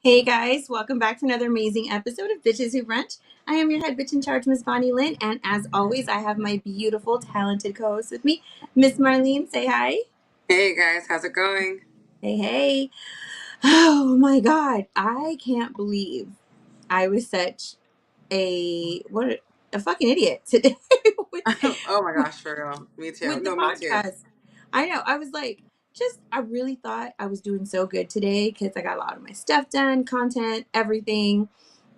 Hey guys, welcome back to another amazing episode of Bitches Who Brunch. I am your head bitch in charge, Miss Bonnie Lynn, and as always, I have my beautiful, talented co-host with me, Miss Marlene. Say hi. Hey guys, how's it going? Hey, hey. Oh my God, I can't believe I was such a fucking idiot today with, Oh my with gosh, for real. Me too. with the No, me too. podcast. I know. I was like, I really thought I was doing so good today because I got a lot of my stuff done, content, everything.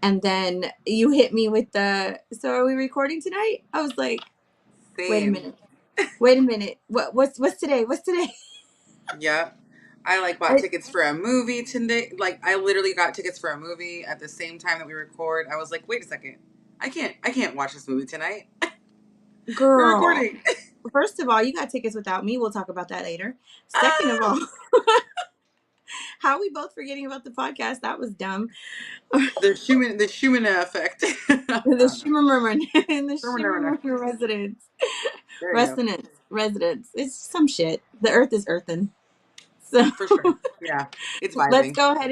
And then you hit me with so are we recording tonight? I was like, wait a Same. minute. Wait a minute. What's today? What's today? Yep. I bought I, tickets for a movie today. I literally got tickets for a movie at the same time that we record. I was like, wait a second. I can't watch this movie tonight. We're girl, recording. first of all, you got tickets without me. We'll talk about that later. Second of all, how are we both forgetting about the podcast? That was dumb. The Schumann effect. I The don't know. Shimmermurmur in the Schumann. Shimmermurmur residence. There you go. Residence. It's some shit. The earth is earthen. So For sure. Yeah. It's let's vibing. go ahead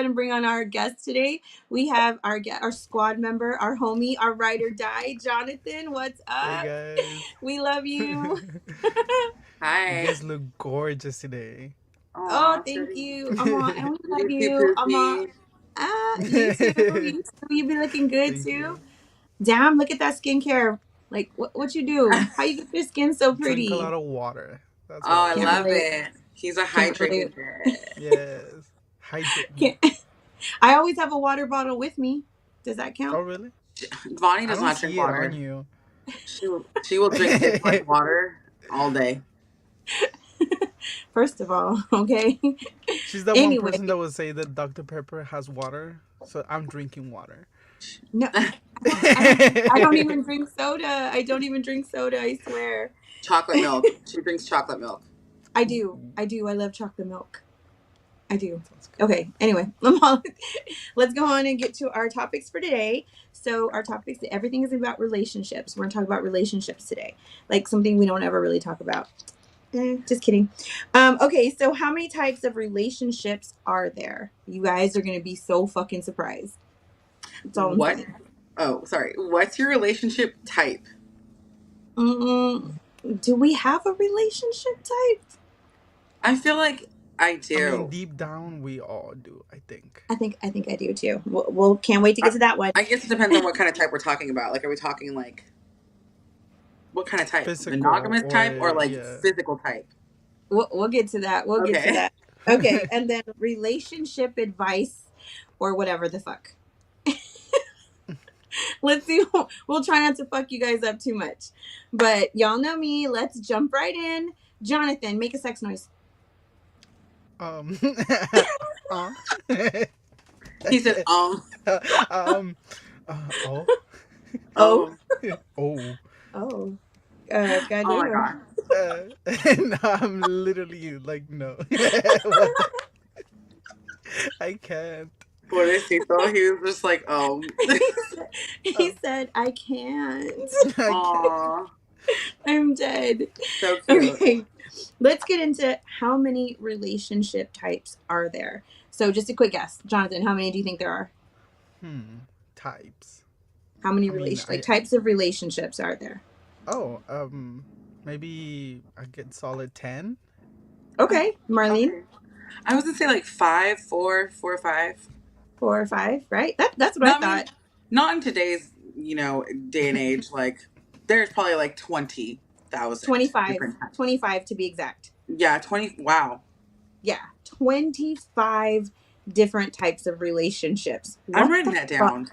and bring on our guest today. We have our squad member, our homie, our ride or die, Jonathan. What's Hey up? guys. We love you. You Hi. guys look gorgeous today. Oh, Aw, thank sweetie. you, Amma, and we love You too, you, Amma. Poopy. You too. You too. You be looking good Thank too. you. Damn, look at that skincare. Like, what you do? How you get your skin so Drink a pretty? lot of water. That's what Oh, I I Can't do. love relate. it. He's a Can't relate. hydrated dad. Yes. Hydrate me. Can't. I always have a water bottle with me. Does that Oh count? really? Vonnie I does don't not drink see it on water. you. She will drink things like water all day. First of all, okay. She's the one Anyway, person that would say that Dr. Pepper has water. So I'm drinking water. no, I don't even drink soda. I don't even drink soda. I swear. Chocolate milk. She drinks chocolate milk. I Ooh, do. I do. I love chocolate milk. I do. sounds good. Okay. Anyway, let's go on and get to our topics for today. So our topics, everything is about relationships. We're gonna talk about relationships today, like something we don't ever really talk about. Just kidding. Okay, so how many types of relationships are there? You guys are gonna be so fucking surprised. That's all I'm What? saying. Oh, sorry. What's your relationship type? Mm, do we have a relationship type? I feel like I I mean, do. deep down, we all do, I think. I think I do too. We'll can't wait to I, get to that one. I guess it depends on what kind of type we're talking about. Are we talking what kind of type? Physical Monogamous or, type or yeah. physical type? We'll get to that. We'll get to Okay. that. Okay, and then relationship advice or whatever the fuck. Let's see. We'll try not to fuck you guys up too much, but y'all know me. Let's jump right in. Jonathan, make a sex noise. um, uh, He said, um, oh, Oh, oh, oh. oh, oh my goddamn. God. Uh, no, I'm literally like, no. What the- I can't. Pobrecito, he was just like, He said, "I can't. I can't. aw, I'm dead." so cute. Okay, let's get into how many relationship types are there. So, just a quick guess, Jonathan. How many do you think there are? Types. How many I mean, types of relationships are there? oh, maybe I get solid 10. Okay, Marlene, Okay. I was gonna say like five, four, five. 4 or 5, right? That's what I No, I mean, thought. not in today's, day and age. Like, there's probably like 20,000 25, different types. 25 to be exact. Yeah, 20. Wow. Yeah, 25 different types of relationships. I'm What writing the that fuck? down.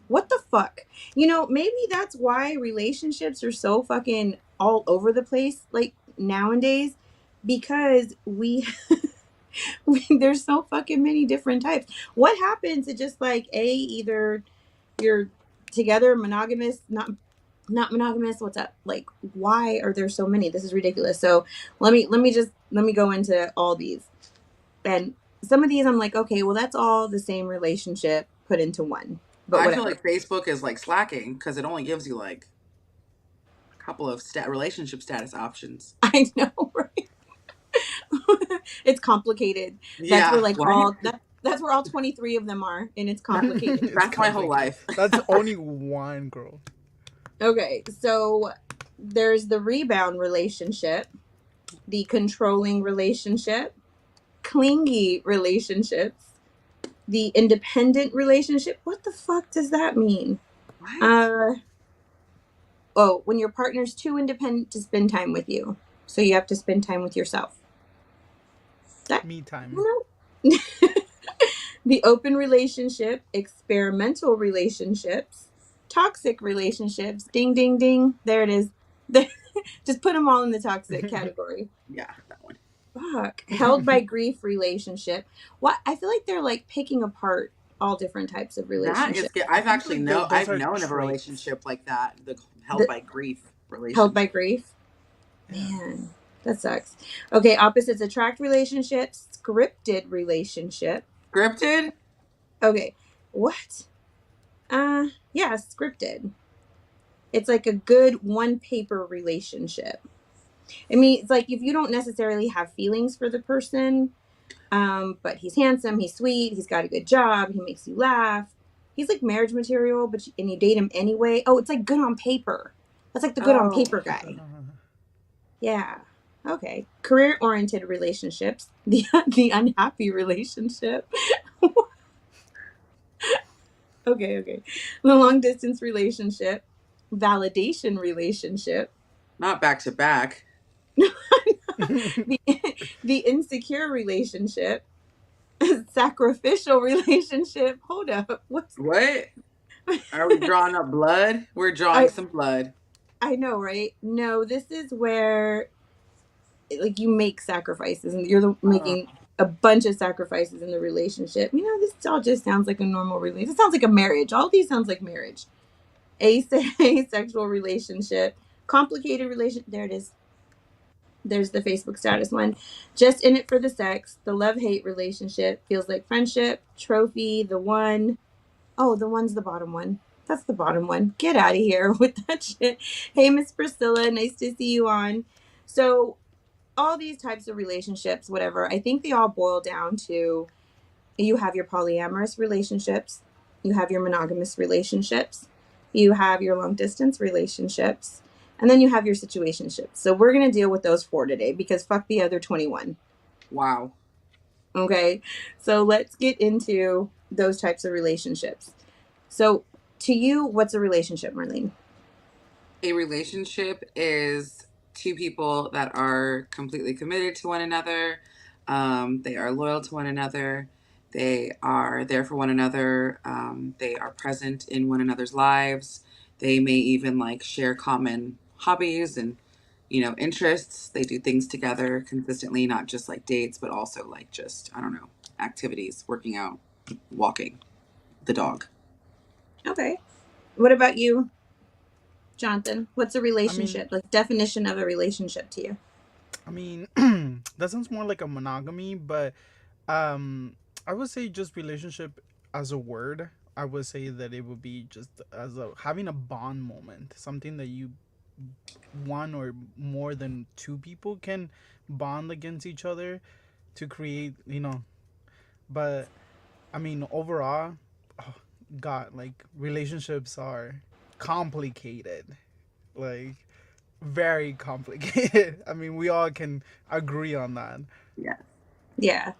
What the fuck? Maybe that's why relationships are so fucking all over the place, like nowadays, because there's so fucking many different types. What happens to just like either you're together, monogamous, not monogamous? What's up? Like, why are there so many? This is ridiculous. So let me go into all these. And some of these I'm like, okay, well that's all the same relationship put into one. But I feel whatever. like Facebook is like slacking because it only gives you like a couple of relationship status options. I know, right? It's complicated. That's where Yeah. like What? all That's where all 23 of them are, and it's complicated. It's That's my whole complicated. life. That's only one girl. Okay, so there's the rebound relationship, the controlling relationship, clingy relationships, the independent relationship. What the fuck does that mean? What? Uh oh, when your partner's too independent to spend time with you. So you have to spend time with yourself. That Me time. you know. The open relationship, experimental relationships, toxic relationships. Ding ding ding. There it is. Just put them all in the toxic category. Yeah, that one. Fuck. Held by grief relationship. What I feel like they're like picking apart all different types of That is relationships. good. I think like those I've are known of a traits. relationship like that, the held The by grief held by relationship. grief. Yeah. Man, that sucks. Okay, opposites attract relationship, scripted relationship. Scripted? Okay, what? Yeah, scripted. It's like a good one paper relationship. I mean, it's like if you don't necessarily have feelings for the person, but he's handsome, he's sweet, he's got a good job, he makes you laugh. He's like marriage material, and you date him anyway. Oh, it's like good on paper. That's like the good on Oh, paper guy. Yeah. Okay. Career oriented relationships. The unhappy relationship. Okay, okay. The long distance relationship. Validation relationship. not back to back. the the insecure relationship. Sacrificial relationship. Hold up. What's What? Are we drawing up blood? We're drawing I some blood. I know, right? No, this is where like you make sacrifices and you're Oh, making a bunch of sacrifices in the relationship. You know, this all just sounds like a normal relationship. It sounds like a marriage. All these sounds like marriage. Asexual relationship, complicated relation. There it is. There's the Facebook status one. Just in it for the sex. The love hate relationship feels like friendship. Trophy. The one. Oh, the one's the bottom one. That's the bottom one. Get out of here with that shit. Hey, Miss Priscilla. Nice to see you on. So all these types of relationships, whatever, I think they all boil down to you have your polyamorous relationships, you have your monogamous relationships, you have your long distance relationships, and then you have your situationships. So we're going to deal with those four today because fuck the other 21. wow. Okay. So let's get into those types of relationships. So to you, what's a relationship, Marlene? A relationship is two people that are completely committed to one another. They are loyal to one another. They are there for one another. They are present in one another's lives. They may even like share common hobbies and interests. They do things together consistently, not just like dates, but also like just I don't know activities, working out, walking the dog. Okay. What about you, Jonathan? What's a I mean, relationship? Like definition of a relationship to you? I mean, that sounds more like a monogamy, but um, I would say just relationship as a word. I would say that it would be just as a having a bond moment, something that you one or more than two people can bond against each other to create, But I mean, overall, oh, God, like relationships are complicated, like very complicated. I mean, we all can agree on that. Yeah. Yeah.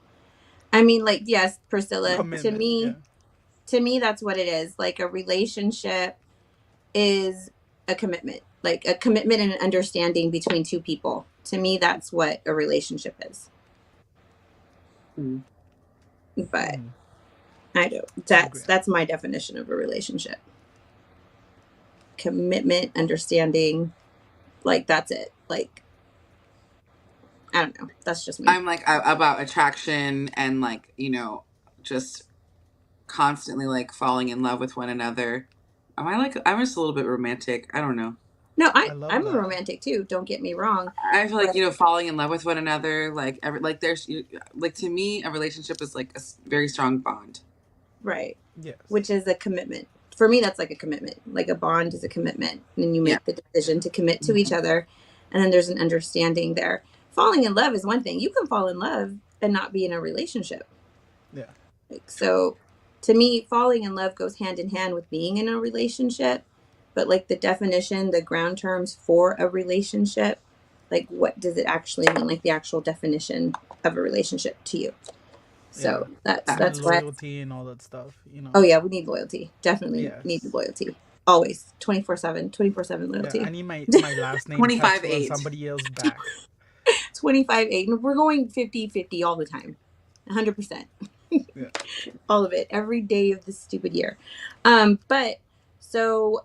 I mean, like, yes, Priscilla, Commitment, yeah. to me, that's what it is. Like, a relationship is a commitment, like a commitment and an understanding between two people. To me, that's what a relationship is. Mm. But Mm-hmm. I don't, I agree. that's my definition of a relationship. Commitment, understanding, like, that's it. Like, I don't know. That's just me. I'm like about attraction and like just constantly like falling in love with one another. Am I like I'm just a little bit romantic. I don't know. No, I love I'm a that. romantic too. Don't get me wrong. I feel like But falling in love with one another like like there's like to me a relationship is like a very strong bond. right, Yes. which is a commitment. For me, that's like a commitment. Like a bond is a commitment. And you Yeah. make the decision to commit to each Mhm. other. And then there's an understanding there. Falling in love is one thing. You can fall in love and not be in a relationship. Yeah. Like, so to me, falling in love goes hand in hand with being in a relationship. But like the definition, the ground terms for a relationship, like what does it actually mean? Like the actual definition of a relationship to you. Yeah. So that's And that's why. loyalty and all that stuff, you Oh know. yeah, we need loyalty. Definitely need Yes. loyalty. Always 24/7, 24/7 Yeah, I loyalty. need my last name 25 tattooed on 8. somebody else's back. 25/8. And we're going 50/50 all the time. 100%. Yeah. All of it. Every day of this stupid year. But so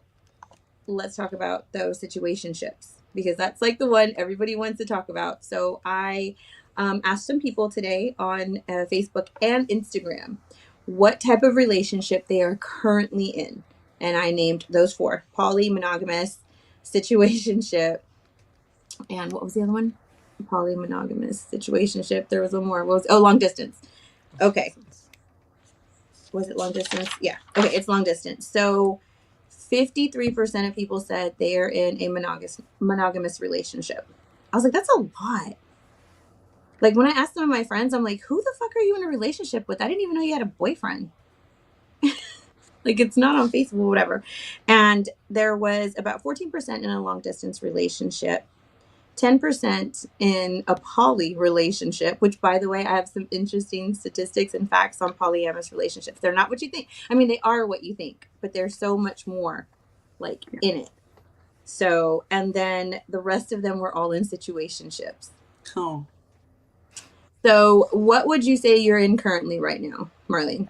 let's talk about those situationships because that's like the one everybody wants to talk about. So I asked some people today on Facebook and Instagram what type of relationship they are currently in. And I named those four: poly, monogamous, situationship, and what was the other one? Poly, monogamous, situationship. There was one more. What was, oh, long distance. Long Okay. distance. Was it long distance? Yeah. Okay, it's long distance. So 53% of people said they are in a monogamous relationship. I was like, that's a lot. Like when I asked some of my friends, I'm like, who the fuck are you in a relationship with? I didn't even know you had a boyfriend. Like it's not on Facebook or whatever. And there was about 14% in a long distance relationship, 10% in a poly relationship, which by the way, I have some interesting statistics and facts on polyamorous relationships. They're not what you think. I mean, they are what you think, but there's so much more like in it. So, and then the rest of them were all in situationships. Oh. So, what would you say you're in currently right now, Marlene?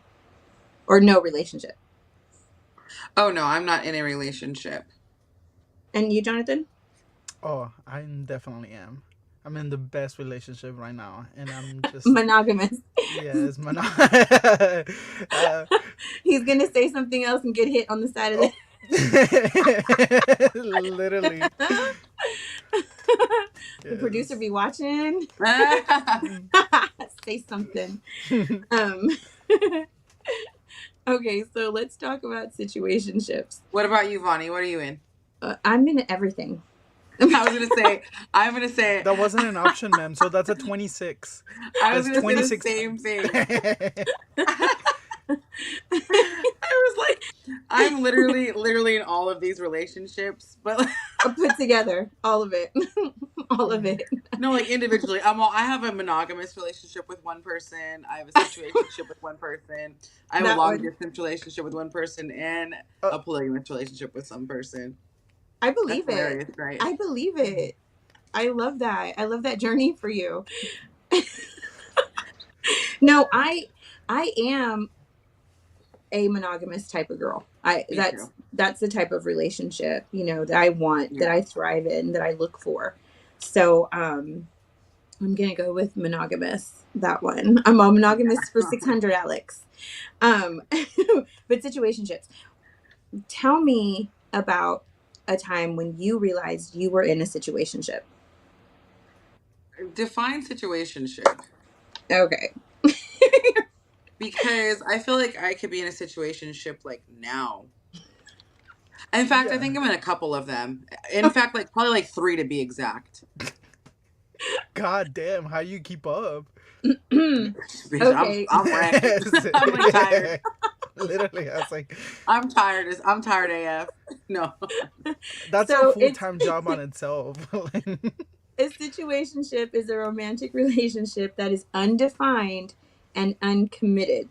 Or no relationship? Oh no, I'm not in a relationship. And you, Jonathan? Oh, I definitely am. I'm in the best relationship right now, and I'm just Monogamous. yes, man. He's going to say something else and get hit on the side of Oh, the. literally. The producer Yes. be watching. Say something. Um, okay, so let's talk about situationships. What about you, Vonnie? What are you in? I'm in everything. I was gonna say. I'm gonna say. That wasn't an option, ma'am. So that's a 26. I was That's gonna say the 26 same times. thing. I was like, I'm literally in all of these relationships, but like, Put together all of it. All of it. no, like individually. I have a monogamous relationship with one person. I have a situationship with one person. I have a That long one. distance relationship with one person, and Uh, a polygamous relationship with some person. I That's believe it. hilarious, right? I believe it. I love that. I love that journey for you. No, I am a monogamous type of girl. I Me that's too. that's the type of relationship, that I want, that Yeah. I thrive in, that I look for. So, I'm going to go with monogamous. That one. I'm a monogamous for 600, Alex. Um but situationships. Tell me about a time when you realized you were in a situationship. Define situationship. Okay. Because I feel like I could be in a situationship like now. In fact, I yeah. think I'm in a couple of them. In fact, like probably like three to be exact. God damn, how you keep up? Bitch, Okay. I'm wrecked. Yes. I'm like tired. Literally, I was like, I'm tired. I'm tired AF. No. that's a So full it's time job on itself. a situationship is a romantic relationship that is undefined and uncommitted.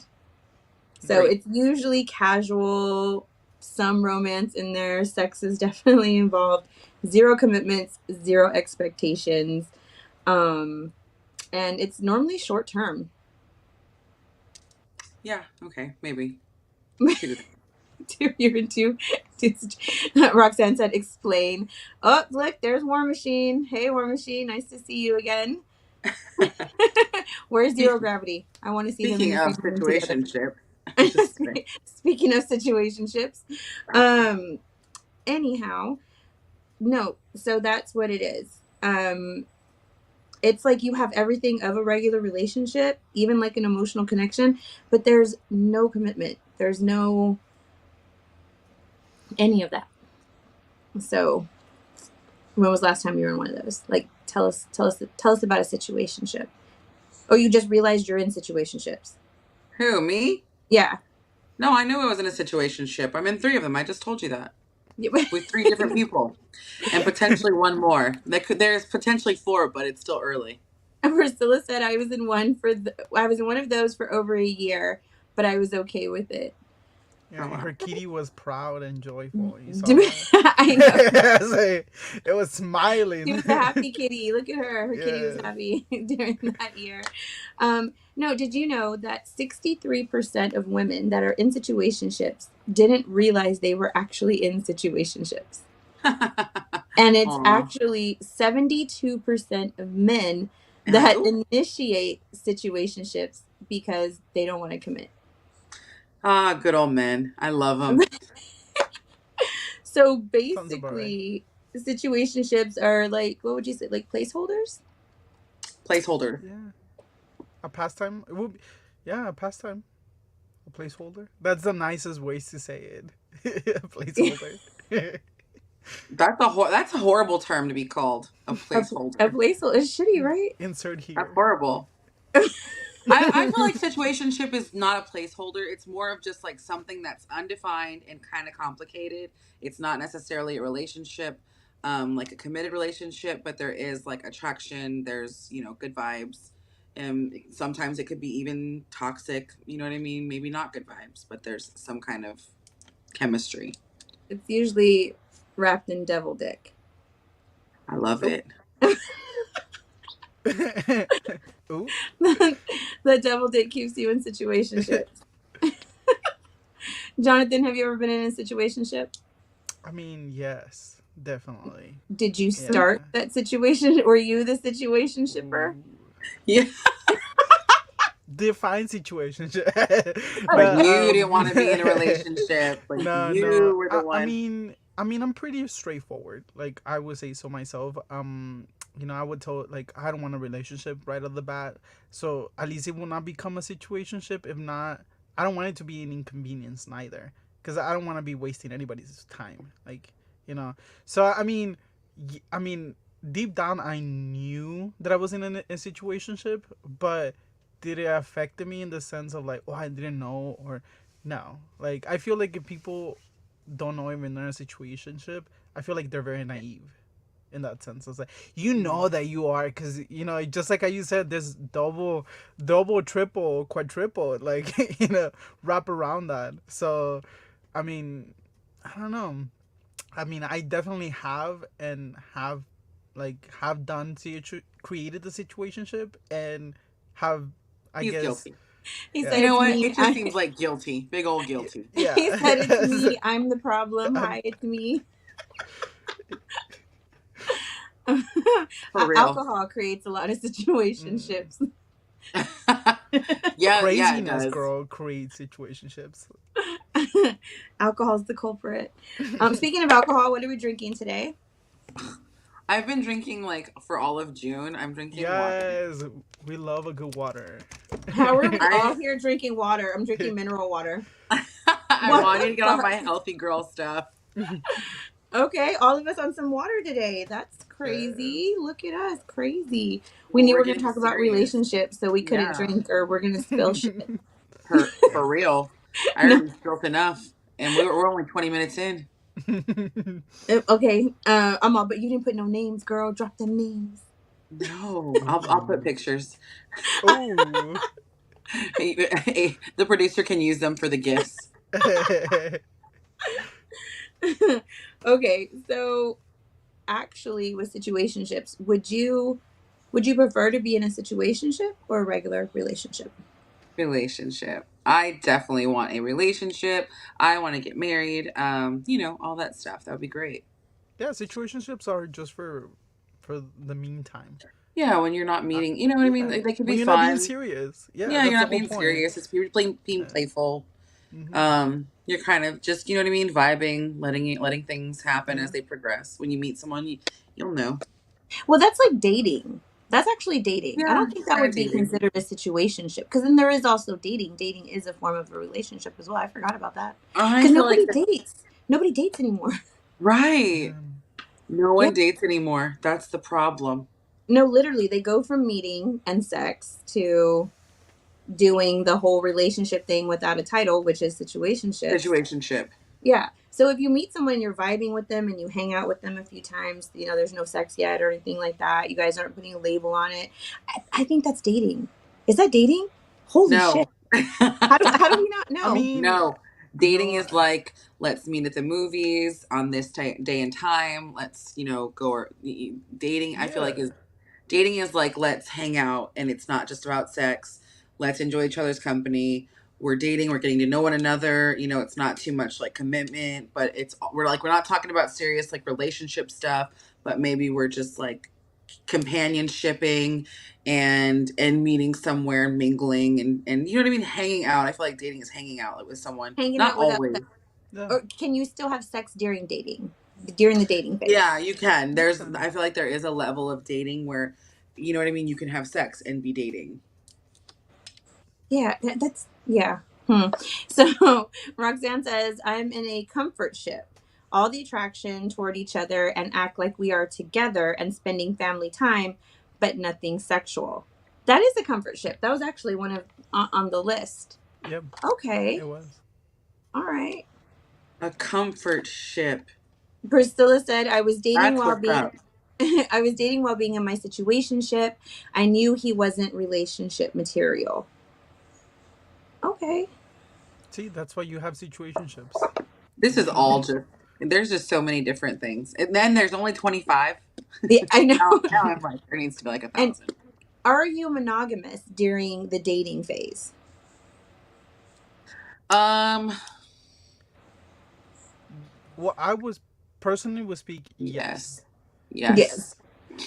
So Great. it's usually casual, some romance in there, sex is definitely involved, zero commitments, zero expectations. Um, and it's normally short term. Yeah. Okay. Maybe. You're into. Roxanne said, "Explain." Oh, look, there's War Machine. Hey, War Machine, nice to see you again. Where's Zero Gravity? I want to see them in Speaking the of same room together. situationship, just kidding. Speaking of situationships, um, anyhow, no. So that's what it is. It's like you have everything of a regular relationship, even like an emotional connection, but there's no commitment. There's no any of that. So, when was the last time you were in one of those? Like, tell us about a situationship. Oh, you just realized you're in situationships. Who, me? Yeah. No, I knew I was in a situationship. I'm in three of them. I just told you that. Yeah. With three different people. And potentially one more. There's potentially four, but it's still early. Priscilla said I was in one of those for over a year, but I was okay with it. Yeah, Oh and her wow. kitty was proud and joyful. You saw that? I know. It was She smiling. was a happy kitty. Look at her. Her kitty was Yeah. happy during that year. No, did you know that 63% of women that are in situationships didn't realize they were actually in situationships? And it's Aw. actually 72% of men And I that ooh. initiate situationships because they don't want to commit. Ah, good old men. I love them. So Sounds about right. basically, situationships are like, what would you say, like placeholders? Placeholder. Yeah. A pastime. It would be, yeah, a pastime. A placeholder. That's the nicest ways to say it. A placeholder. That's a horrible term to be called. A A placeholder. placeholder is shitty, right? Insert That's here. horrible. I feel like situationship is not a placeholder. It's more of just like something that's undefined and kind of complicated. It's not necessarily a relationship, like a committed relationship, but there is like attraction. There's, good vibes. And sometimes it could be even toxic. You know what I mean? Maybe not good vibes, but there's some kind of chemistry. It's usually wrapped in devil dick. I love it. Ooh. The devil dick keeps you in situationships. Jonathan, have you ever been in a situationship? I mean, yes, definitely. Did you Yeah. start that situation? Were you the situation shipper? Ooh. Yeah. Define situation. Like No, you didn't want to be in a relationship. Like no, no. you were the I one. mean, I'm pretty straightforward. Like I would say so myself. I would tell like I don't want a relationship right off the bat. So at least it will not become a situationship. If not, I don't want it to be an inconvenience neither. Because I don't want to be wasting anybody's time. Like So I mean, deep down I knew that I was in a situationship, but did it affect me in the sense of like, oh, I didn't know or no? Like I feel like if people don't know even they're in a situationship, I feel like they're very naive in that sense. It's like you know that you are because just like how you said, there's double, triple, quadruple, like wrap around that. So, I mean, I don't know. I mean, I definitely have done created the situationship and have I He's guess guilty. He yeah You said know it's what? me. It just seems like guilty. Big old guilty. He said it's yeah. me. I'm the problem. I'm Hi, it's me. For real. Alcohol creates a lot of mm, situationships. Yeah, yeah, it craziness, does. girl, creates situationships. Alcohol's the culprit. Speaking of alcohol, what are we drinking today? I've been drinking like for all of June. I'm drinking water. Yes, we love a good water. How are we all I here drinking water? I'm drinking mineral water. I What wanted the to get on fuck? my healthy girl stuff. Okay, all of us on some water today. That's Yes. crazy. Look at us, crazy. We Well, knew we we're were going to getting talk about serious. relationships, so we couldn't Yeah, drink or we're going to spill shit. for real. I No, already spilled enough, and we're only 20 minutes in. okay. I'm all, but you didn't put no names, girl. Drop them names. No, I'll put Ooh. pictures. Ooh. The producer can use them for the gifts. Okay, so actually, with situationships, would you prefer to be in a situationship or a regular relationship? Relationship. I definitely want a relationship. I want to get married. All that stuff. That would be great. Yeah, situationships are just for the meantime. Yeah, when you're not Uh, meeting, you know what I mean? yeah, They can be when you're not being fun. serious. Yeah, Yeah, you're that's the not whole being point. serious. It's you're being Yeah. playful. Mm-hmm. You're kind of just, you know what I mean, vibing, letting things happen as Yeah. they progress. When you meet someone, you'll know. Well, that's like dating. That's actually dating. I Yeah, don't think it's that kind would of be dating. considered a situationship because then there is also dating. Dating is a form of a relationship as well. I forgot about that I because feel like nobody dates. Nobody dates anymore. right. Yeah. No Yeah. one dates anymore. That's the problem. No, literally, they go from meeting and sex to doing the whole relationship thing without a title, which is situationships. Situationship. Yeah. So if you meet someone, you're vibing with them and you hang out with them a few times, there's no sex yet or anything like that. You guys aren't putting a label on it. I think that's dating. Is that dating? Holy shit. No. How do we not I know? mean, No. Dating no, is like, let's meet at the movies on this day and time. Let's, go dating, I feel like, yeah, is dating is like, let's hang out and it's not just about sex. Let's enjoy each other's company. We're dating, we're getting to know one another. It's not too much like commitment, but we're not talking about serious like relationship stuff, but maybe we're just like companionshiping and meeting somewhere and mingling and you know what I mean, hanging out. I feel like dating is hanging out like, with someone. Hanging Not out without always. sex. yeah, Or can you still have sex during dating? During the dating phase? Yeah, you can. yeah. I feel like there is a level of dating where, you know what I mean, you can have sex and be dating. Yeah, that's yeah. So Roxanne says, I'm in a comfort ship. All the attraction toward each other and act like we are together and spending family time, but nothing sexual. That is a comfort ship. That was actually one of on the list. Yep, it Okay. was. All right. A comfort ship. Priscilla said, I was dating That's while what's being up. I was dating while being in my situationship. I knew he wasn't relationship material. Okay. See, that's why you have situationships. This is You know. all just, there's just so many different things. And then there's only 25. Yeah, I know. Now I'm like, there needs to be like a And thousand. are you monogamous during the dating phase? Um, Well, I was personally would speak yes, yes. Yes. Yes.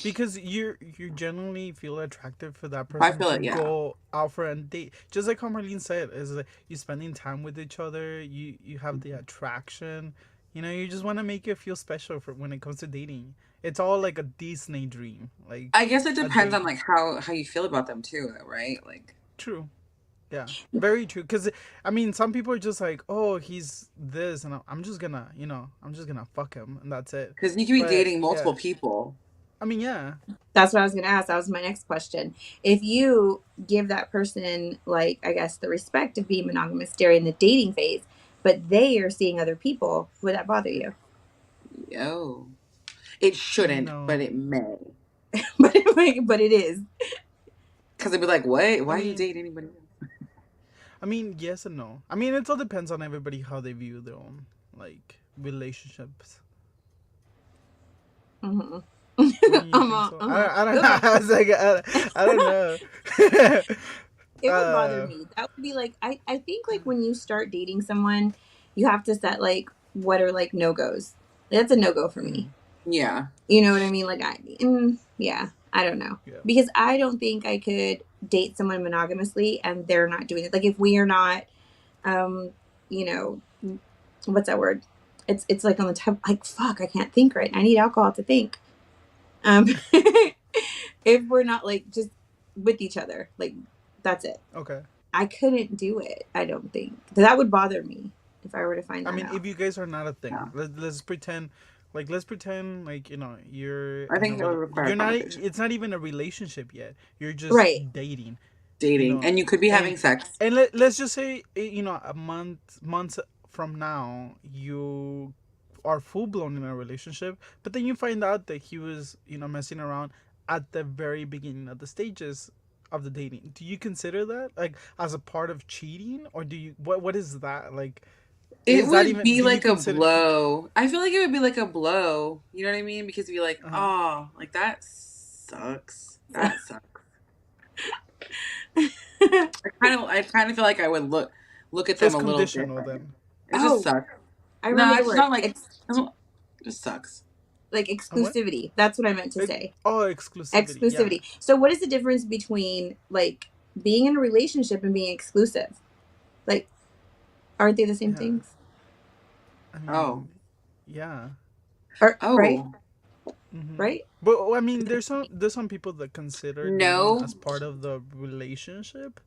because you generally feel attractive for that I person feel to it, yeah. go out for a date. Just like how Marlene said, is like you spending time with each other. You have the attraction. You just want to make it feel special for when it comes to dating. It's all like a Disney dream, like I guess it a depends on date. like how you feel about them too, right? Like, True. Yeah, very true. Because I mean, some people are just like, "Oh, he's this," and I'm just gonna, I'm just gonna fuck him, and that's it. because you can be But dating yeah, multiple people. I mean, yeah, That's what I was going to ask. That was my next question. If you give that person, like, I guess, the respect of being monogamous during the dating phase, but they are seeing other people, would that bother you? Yo, it shouldn't, but no. it may. but it is. Because they'd be like, "What? I Why are you mean, dating anybody else?" I mean, yes and no. I mean, it all depends on everybody how they view their own like relationships. Mm-hmm. I mean, you think so? I don't Go know. ahead. I was like, I don't know. It would bother uh, me. That would be like, I think like when you start dating someone, you have to set like what are like no goes. That's a no go for me. mhm, Yeah. You know what I mean? Like yeah, I don't know yeah. because I don't think I could date someone monogamously and they're not doing it. Like if we are not, um, you know, what's that word? It's like on the top. Like fuck, I can't think right. I need alcohol to think. Um, if we're not like just with each other, like that's it. Okay. I couldn't do it. I don't think that would bother me if I were to find I that mean, out. if you guys are not a Yeah. thing, let's pretend, let's pretend like you're I in a think it would require you're not. conversation. It's not even a relationship yet. You're just Right. dating. you Dating. know And you could be and having sex. let's just say a months from now you are full blown in a relationship, but then you find out that he was messing around at the very beginning of the stages of the dating. Do you consider that like as a part of cheating, or do you what is that like? It Is that would even, be do you like a consider? blow. I feel like it would be like a blow. You know what I mean? Because you'd be like, Uh-huh. oh, like that sucks. That sucks. I kind of feel like I would look at So them it's a little conditional different. then. It just Oh, sucks. I No, remember the it's word. not like It's it just sucks. like A what? exclusivity. That's what I meant to Like, say. oh, exclusivity, yeah. Exclusivity. So what is the difference between like being in a relationship and being exclusive? Like, aren't they the same Yeah, things? I Oh. mean, yeah. Or right? Oh. Hmm. Right? But I mean, there's some people that consider dating No. as part of the relationship,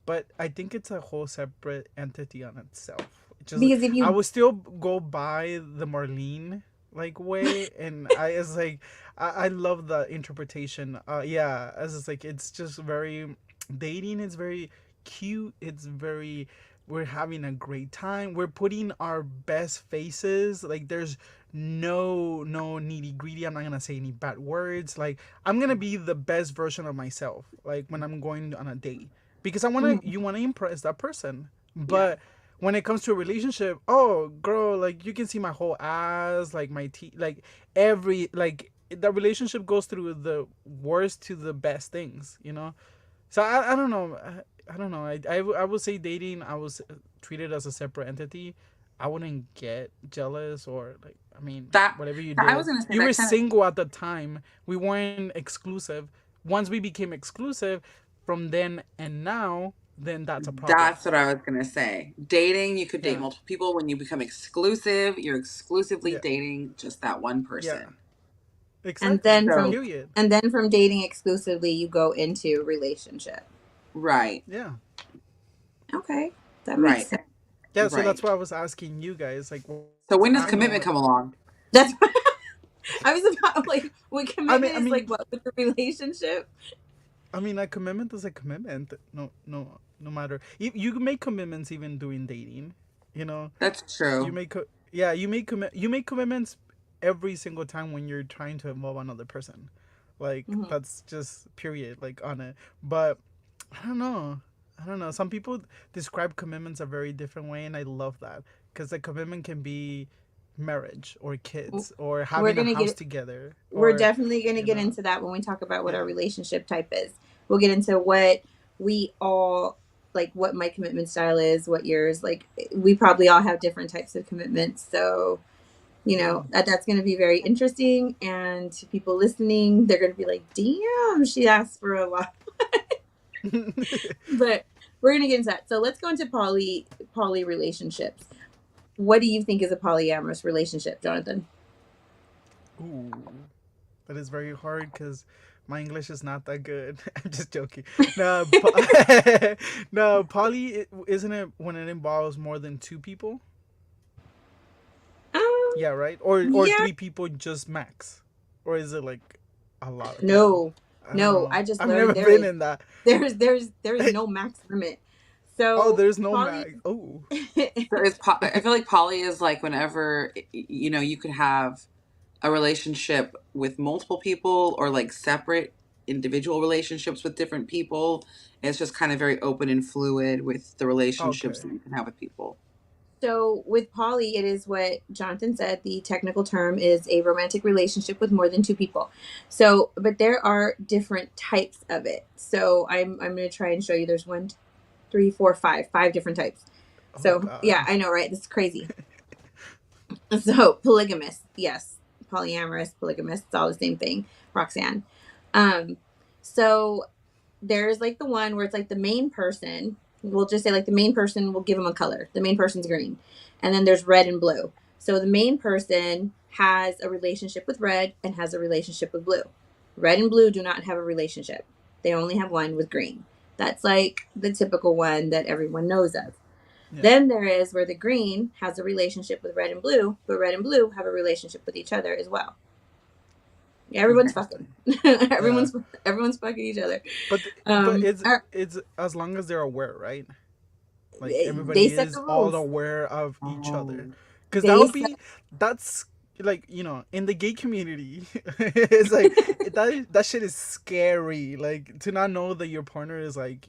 but I think it's a whole separate entity on itself. Just Because if I you would still go by the Marlene like way, and I is like I love the interpretation. Yeah, as it's like it's just very dating is very. cute. It's very, we're having a great time. We're putting our best faces. Like there's no nitty gritty. I'm not gonna say any bad words. Like I'm gonna be the best version of myself. Like when I'm going on a date, because I wanna, Mhm. you wanna impress that person. Yeah. But when it comes to a relationship, oh girl, like you can see my whole ass, like my teeth, like every, like the relationship goes through the worst to the best things, you know. So I don't know. I don't know. I would say dating, I was treated as a separate entity. I wouldn't get jealous or like, I mean, That, whatever you I was did. gonna say You were that kind of, single at the time. We weren't exclusive. Once we became exclusive, from then and now, then that's a problem. that's what I was gonna say. Dating, you could date Yeah. multiple people. When you become exclusive, you're exclusively Yeah. dating just that one Yeah. person. And Exactly. then So, from Period. dating exclusively, you go into relationship. right, Yeah. Okay, that makes right, sense. Yeah, so that's right. why I was asking you guys like what's, So I when don't does know, like commitment come along? That's I was about like when I mean commitment I is like mean what with the relationship. I mean, a commitment is a commitment. No matter you can make commitments even doing dating. You know, That's you true. make yeah, you make commitments every single time when you're trying to involve another person. Like Mhm. that's just period. Like on it, but I don't know. I don't know. Some people describe commitments a very different way, and I love that because a commitment can be marriage or kids or We're having a gonna house get together we're or definitely gonna you get know into that when we talk about what our yeah. relationship type is. We'll get into what we all like, what my commitment style is, what yours like. We probably all have different types of commitments, so Yeah. that's going to be very interesting. And to people listening, they're going to be like, "Damn, she asked for a lot." But we're going to get into that. So let's go into poly relationships. What do you think is a polyamorous relationship, Jonathan? Ooh, that is very hard because my English is not that good. I'm just joking. No, no, poly isn't it when it involves more than two people? Um, Yeah, right. Or yeah, three people just max, or is it like a lot of people? no, I don't no. know. I just I've learned never there been is in that. no max limit. Oh, So there's no poly. max. Oh, So I feel like poly is like whenever you know you could have a relationship with multiple people or like separate individual relationships with different people. It's just kind of very open and fluid with the relationships okay. that you can have with people. So with poly, it is what Jonathan said. The technical term is a romantic relationship with more than two people. So, but there are different types of it. So I'm going to try and show you. There's one, three, four, five different types. Oh So yeah, God. I know, right? This is crazy. So polygamous, yes, polyamorous, polygamous, it's all the same thing. Roxanne. Um, so there's like the one where it's like the main person. We'll just say like the main person. We'll give them a color. The main person's green, and then there's red and blue. So the main person has a relationship with red and has a relationship with blue. Red and blue do not have a relationship. They only have one with green. That's like the typical one that everyone knows of. Yeah. Then there is where the green has a relationship with red and blue, but red and blue have a relationship with each other as well. Yeah, everyone's fucking. Interesting. Yeah. everyone's fucking each other. But Um, are- it's as long as they're aware, right? Like they everybody set the is all rules. aware of each other, Oh. because that They would set be that's like in the gay community, it's like that shit is scary. Like to not know that your partner is like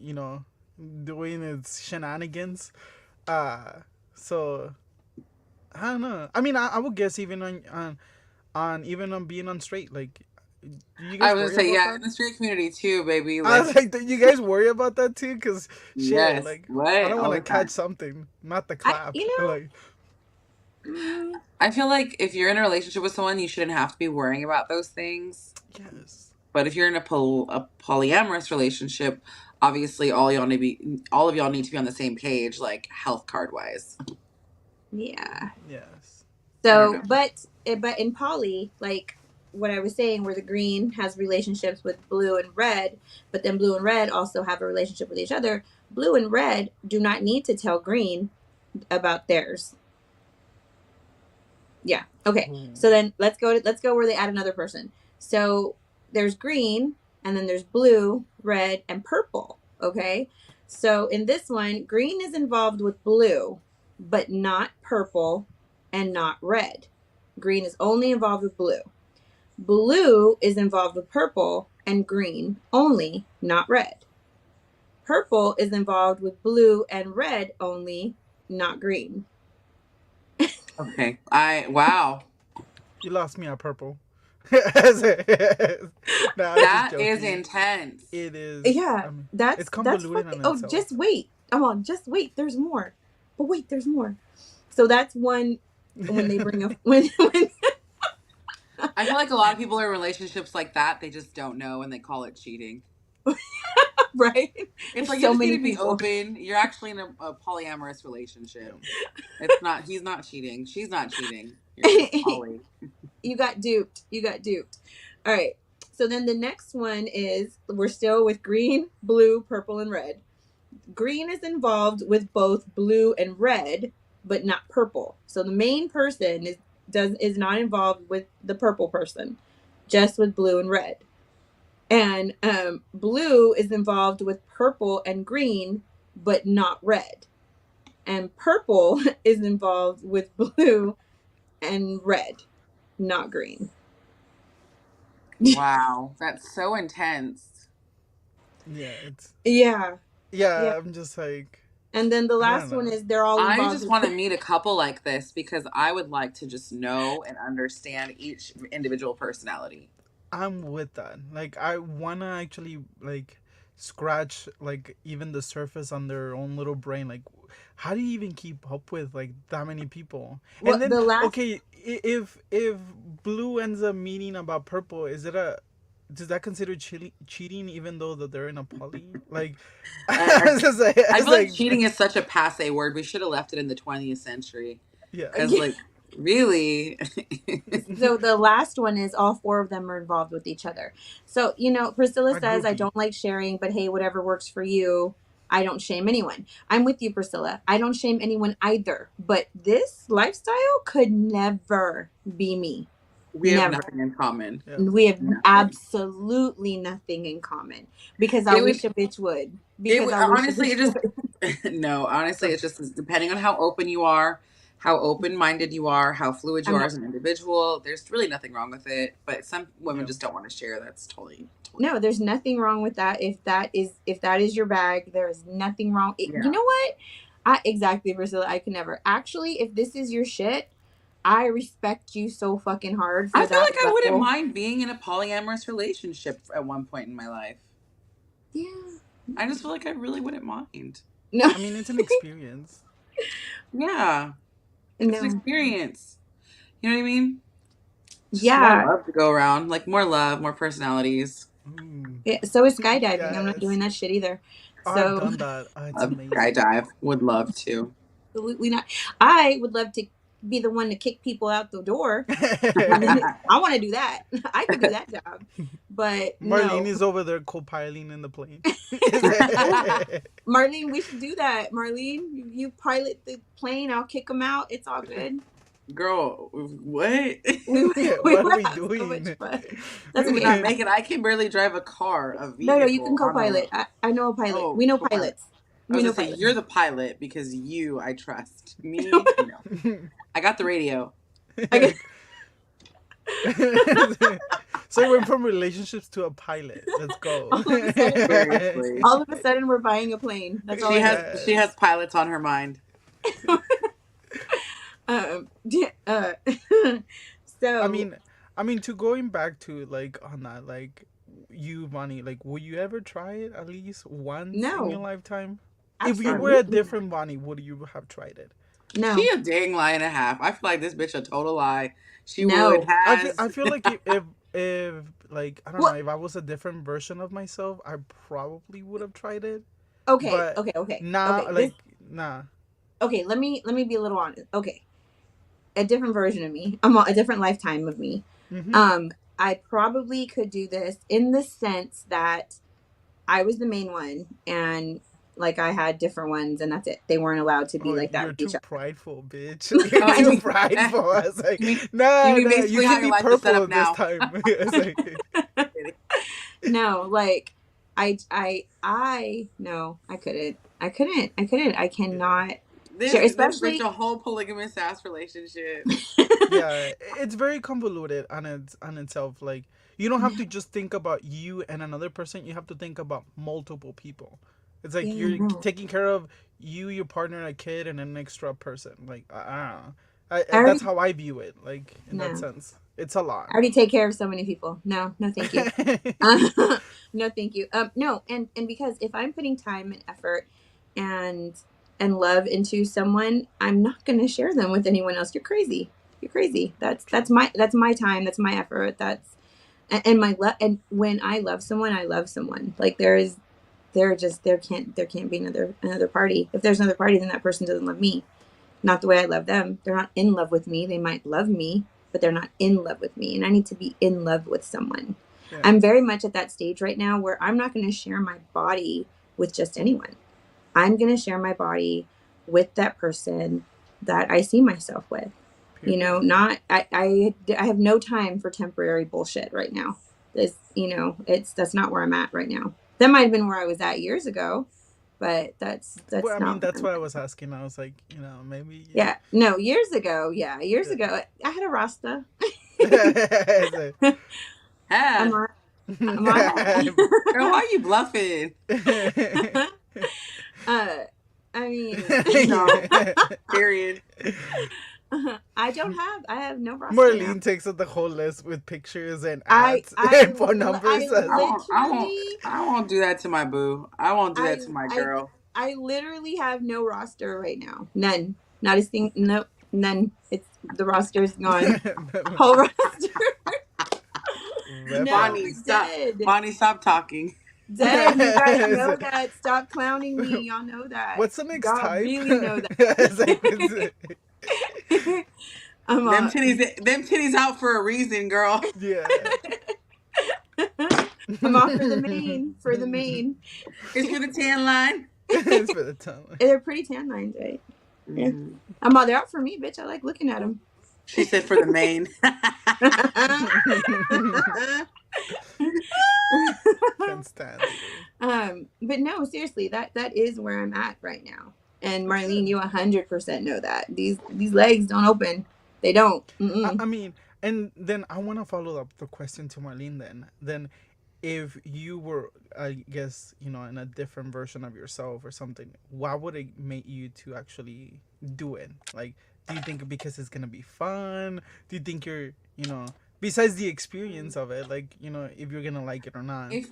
doing its shenanigans. Uh so I don't know. I mean, I would guess even on even on being on straight. Like, do you I guys was gonna worry say, about yeah, that? in the straight community too, baby. I was Like, like, do you guys worry about that too? Cause shit, yes, like I what don't all want to the catch time. something, not the I clap. you know Like, mm, I feel like if you're in a relationship with someone, you shouldn't have to be worrying about those things. yes, But if you're in a polyamorous relationship, obviously all of y'all need to be on the same page, like health card wise. yeah. yes, I don't So, know. but in poly, like what I was saying, where the green has relationships with blue and red, but then blue and red also have a relationship with each other. Blue and red do not need to tell green about theirs. Yeah. Okay. ooh, So then let's go where they add another person. So there's green and then there's blue, red, and purple. Okay. So in this one, green is involved with blue, but not purple and not red. Green is only involved with blue. Blue is involved with purple and green only, not red. Purple is involved with blue and red only, not green. Okay. Wow. You lost me at purple. No, I'm just That is joking. intense. It is. Yeah, I mean, it's that's convoluted fucking. on Oh, itself. just wait. Come on, just wait. There's more. But wait, there's more. So that's one when they bring up when I feel like a lot of people in relationships like that, they just don't know and they call it cheating. right. It's There's like you so just need many to be people. open. You're actually in a polyamorous Yeah. relationship. It's not. He's not cheating. She's not cheating. You're just poly. You got duped. You got duped. All right. So then the next one is we're still with green, blue, purple, and red. Green is involved with both blue and red, but not purple. So the main person is not involved with the purple person, just with blue and red. And blue is involved with purple and green, but not red. And purple is involved with blue and red, not green. Wow, that's so intense. Yeah, it's. Yeah, yeah. Yeah, I'm just like. And then the I don't last one know. is they're all I involved just want to with. meet a couple like this because I would like to just know and understand each individual personality. I'm with that. Like, I wanna actually like scratch like even the surface on their own little brain. Like, how do you even keep up with like that many people? Well, And then, the last. okay, if blue ends up meaning about purple, is it a does that consider cheating even though that they're in a poly? Like, I, I it's feel like like cheating is such a passe word. We should have left it in the 20th century. yeah, Because, like, really? So the last one is all four of them are involved with each other. So, Priscilla a says, I groupie. don't like sharing, but hey, whatever works for you. I don't shame anyone. I'm with you, Priscilla. I don't shame anyone either. But this lifestyle could never be me. We have Never. nothing in common. Yeah. We have Nothing. absolutely nothing in common because I It would, wish a bitch would. it Because would, I wish a honestly, bitch it just, would. no, honestly, it's just depending on how open you are, how open minded you are, how fluid you I'm are not. as an individual. There's really nothing wrong with it. But some women Yeah. just don't want to share. That's totally, totally No, fine. there's nothing wrong with that. If that is your bag, there is nothing wrong. You Yeah. know what? Exactly, Priscilla. I could never. Actually, if this is your shit, I respect you so fucking hard I for feel that like I wouldn't level. mind being in a polyamorous relationship at one point in my life. Yeah. I just feel like I really wouldn't mind. No. I mean, it's an experience. Yeah. It's an No. experience. You know what I mean? Just more Yeah. love to go around. Like more love, more personalities. Ooh. Yeah. So is skydiving. I'm not doing Yes. that shit either. Oh, I've So done that. It's Love amazing. skydive. Would love to. we not. I would love to be the one to kick people out the door. I want to do that. I could do that job, but Marlene no. is over there co-piloting in the plane. Marlene, we should do that. Marlene, you pilot the plane. I'll kick them out. It's all good. Girl, what? We What are will we have so much doing? fun. That's We would okay. not make it. I can barely drive a car, a No, you can vehicle on a. co-pilot. I know a pilot. Oh, We know co-pilot. pilots. I We was know gonna say pilots. you're the pilot because you I trust. Me, no. I got the radio. Okay. So we went from relationships to a pilot. Let's go. All of a sudden, Seriously. all of a sudden, we're buying a plane. That's all She I has need. she Yes. has pilots on her mind. Yeah, I so mean, I mean, to going back to like on that, like you, Bonnie, like, will you ever try it at least once in your no, lifetime? If you were a absolutely different Bonnie, would you have tried it? She no, a dang lie and a half. I feel like this bitch a total lie. She would no. has. I feel like if like I don't know Well, if I was a different version of myself, I probably would have tried it. okay, But okay, okay, nah, okay. like nah. Okay. Let me be a little honest. Okay, a different version of me. A different lifetime of me. Mm-hmm. Um, I probably could do this in the sense that I was the main one, and like I had different ones, and that's it. They weren't allowed to be Oh, like that you're with each too other. prideful, bitch. You're Oh, I too mean, prideful. I was like, you mean you nah, mean you basically how can your be life is set purple up this now? time. I was like, no, like I no, I couldn't. I cannot share, This bitch especially. a whole polygamous ass relationship. Yeah, it's very convoluted on itself. Like, you don't have to just think about you and another person. You have to think about multiple people. It's like Yeah, you're no. taking care of you, your partner, a kid, and an extra person. Like, I that's already how I view it. Like, in that no. sense, it's a lot. I already take care of so many people. No, no, thank you. No, thank you. No, and because if I'm putting time and effort and love into someone, I'm not going to share them with anyone else. You're crazy. You're crazy. True. That's my time. That's my effort. That's and my love. And when I love someone, I love someone. Like there can't be another party. If there's another party, then that person doesn't love me. Not the way I love them. They're not in love with me. They might love me, but they're not in love with me. And I need to be in love with someone. Yeah. I'm very much at that stage right now where I'm not going to share my body with just anyone. I'm going to share my body with that person that I see myself with. You Period. know, not I have no time for temporary bullshit right now. This, that's not where I'm at right now. That might have been where I was at years ago, but Well, that's I mean, not where that's I'm what I at. was asking. I was like, maybe. Yeah, no, years ago. Yeah, years Yeah. ago, I had a Rasta. It's like, I'm Had. on. I'm on. Girl, why are you bluffing? uh, I mean, You know, period. I have no Rasta now. Marlene takes up the whole list with pictures and ads and phone I numbers. literally, I won't do that to my boo. I won't do I, that to my I, girl. I literally have no roster right now. None. Not a thing. Nope. None. It's the roster's gone. Whole roster. No, Rebel. dead. Bonnie, stop talking. Dead. You guys know that. Stop clowning me. Y'all know that. What's the next Y'all type? really know It's like, that. I'm Them titties out for a reason, girl. yeah. I'm off for the main. For the main. It's for the tan line. It's for the time. They're pretty tan lines, right? Yeah. Mm-hmm. They're out for me, bitch. I like looking at them. She said for the main. Can't stand you. But no, seriously, that is where I'm at right now. And That's Marlene, good. you 100% know that these legs don't open. They don't. I mean, and then I want to follow up the question to Marlene. Then, if you were, I guess, in a different version of yourself or something, what would it make you to actually do it? Like, do you think because it's gonna be fun? Do you think besides the experience of it, like, if you're gonna like it or not? If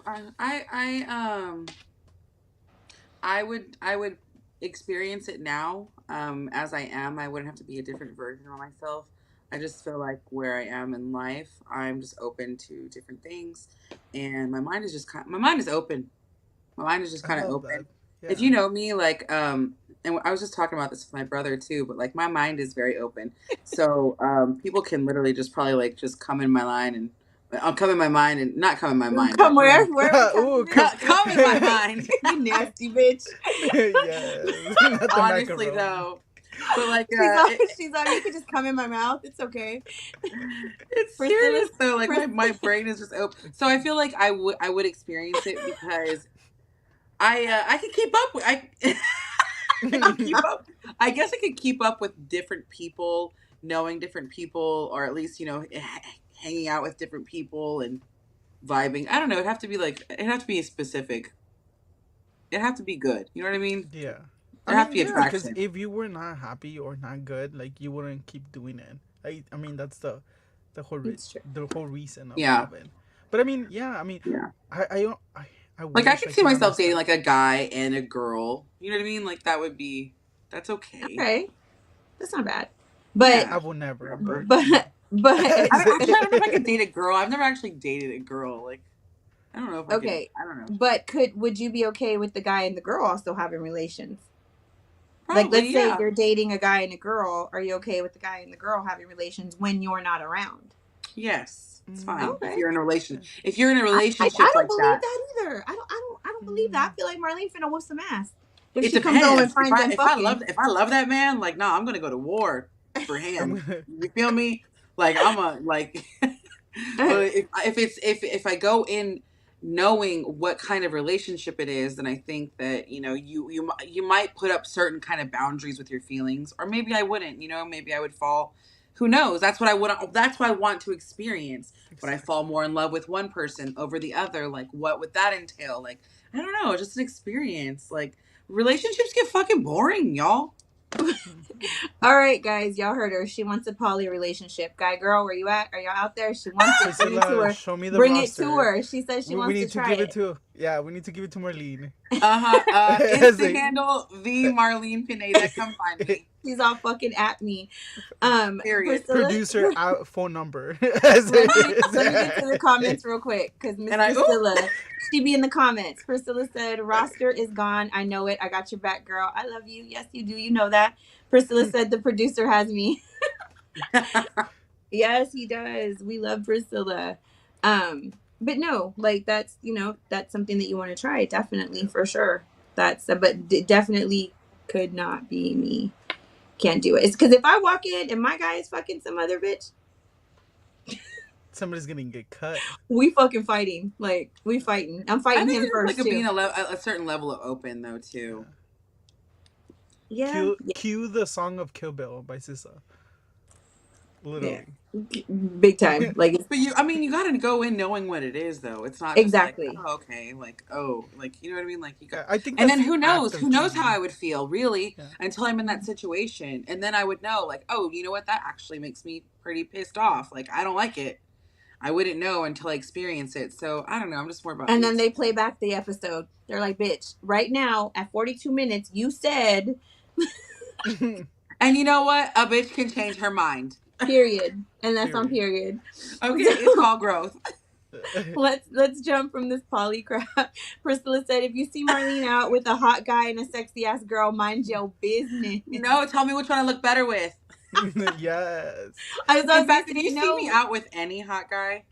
I would experience it now as I am. I wouldn't have to be a different version of myself. I just feel like where I am in life, I'm just open to different things, and my mind is open. My mind is just I kind of love that. open. If Yeah. you know me, like and I was just talking about this with my brother too, but like my mind is very open, so people can literally just probably like just come in my line and I'll come in my mind and not come in my mind, Come but where? Where are we Ooh, coming come. come in my mind. You nasty bitch. Yes, not the Honestly, macaroni. though, but like She's on. You could just come in my mouth. It's okay. it's Priscilla's. serious though. Like Pris- my brain is just open, so I feel like I would experience it because I could keep up with I could keep up. I guess I could keep up with different people, knowing different people, or at least hanging out with different people and vibing. I don't know. It'd have to be specific. It'd have to be good. You know what I mean? Yeah. I There have to mean, be yeah, because attraction. if you were not happy or not good, like, you wouldn't keep doing it. I mean, that's It's true. the whole reason Yeah, of it. But I mean, yeah, I mean, yeah. I Like I wish could I see could myself dating understand. like a guy and a girl. You know what I mean? Like that's okay. Okay, that's not bad. But I Yeah, will never, whatever. but but I'm trying to remember if I could date a girl. I've never actually dated a girl. Like I don't know if I could. okay. I don't know. But would you be okay with the guy and the girl also having relations? Like, Probably, let's say yeah. you're dating a guy and a girl. Are you okay with the guy and the girl having relations when you're not around? Yes, it's fine. If Okay. you're in a relation, if you're in a I relationship don't like believe that, that either. I don't believe that. I feel like Marlene finna whoop some ass if it she comes home and depends. finds them fucking. If I love that man, like no, I'm gonna go to war for I'm him. gonna. You feel me? Like I'm a like. But if I go in knowing what kind of relationship it is, then I think that you might put up certain kind of boundaries with your feelings, or maybe I wouldn't. Maybe I would fall. Who knows? That's what I would. That's what I want to experience. Would I fall Exactly. more in love with one person over the other? Like, what would that entail? Like, I don't know. Just an experience. Like, relationships get fucking boring, y'all. All right, guys, y'all heard her. She wants a poly relationship. Guy, girl, where you at? Are y'all out there? She wants it. Bring it to Priscilla, her. show me the Bring it to roster. her. She says she We wants to need to try give it it. to, yeah, we need to give it to Marlene. Uh-huh. As Insta a- handle the Marlene Pineda. Come find me. She's all fucking at me. Period. Priscilla, Producer out phone number. let me get to the comments real quick because Miss And I oh Priscilla, she be in the comments. Priscilla said, "Roster is gone. I know it. I got your back, girl. I love you. Yes, you do. You know that." Priscilla said, "The producer has me." Yes, he does. We love Priscilla. But no, like that's something that you want to try. Definitely, for sure. Definitely could not be me. Can't do it. It's because if I walk in and my guy is fucking some other bitch, Somebody's gonna get cut. we fucking fighting. Like we fighting. I'm I fighting think him it's just like first a too. being a certain level of open though too. Yeah. Yeah, Cue the song of Kill Bill by Sissa. yeah, Literally. big time. Like But you got to go in knowing what it is, though. It's not just like, exactly. oh, okay, like, oh, like, you know what I mean? Like, you got, I think and that's then the who knows? act Who of knows how I cheating. would feel, really, Yeah. until I'm in that situation. And then I would know, like, oh, you know what? That actually makes me pretty pissed off. Like, I don't like it. I wouldn't know until I experience it. So, I don't know. I'm just more about And the then they play experience. back the episode. They're like, "Bitch, right now at 42 minutes, you said And you know what? A bitch can change her mind. period," and that's on Period. period. Okay, it's called growth. Let's jump from this poly crap. Priscilla said, "If you see Marlene out with a hot guy and a sexy ass girl, mind your business." No, tell me which one I look better with. Yes. I was In about to fact, say, if you see me out with any hot guy,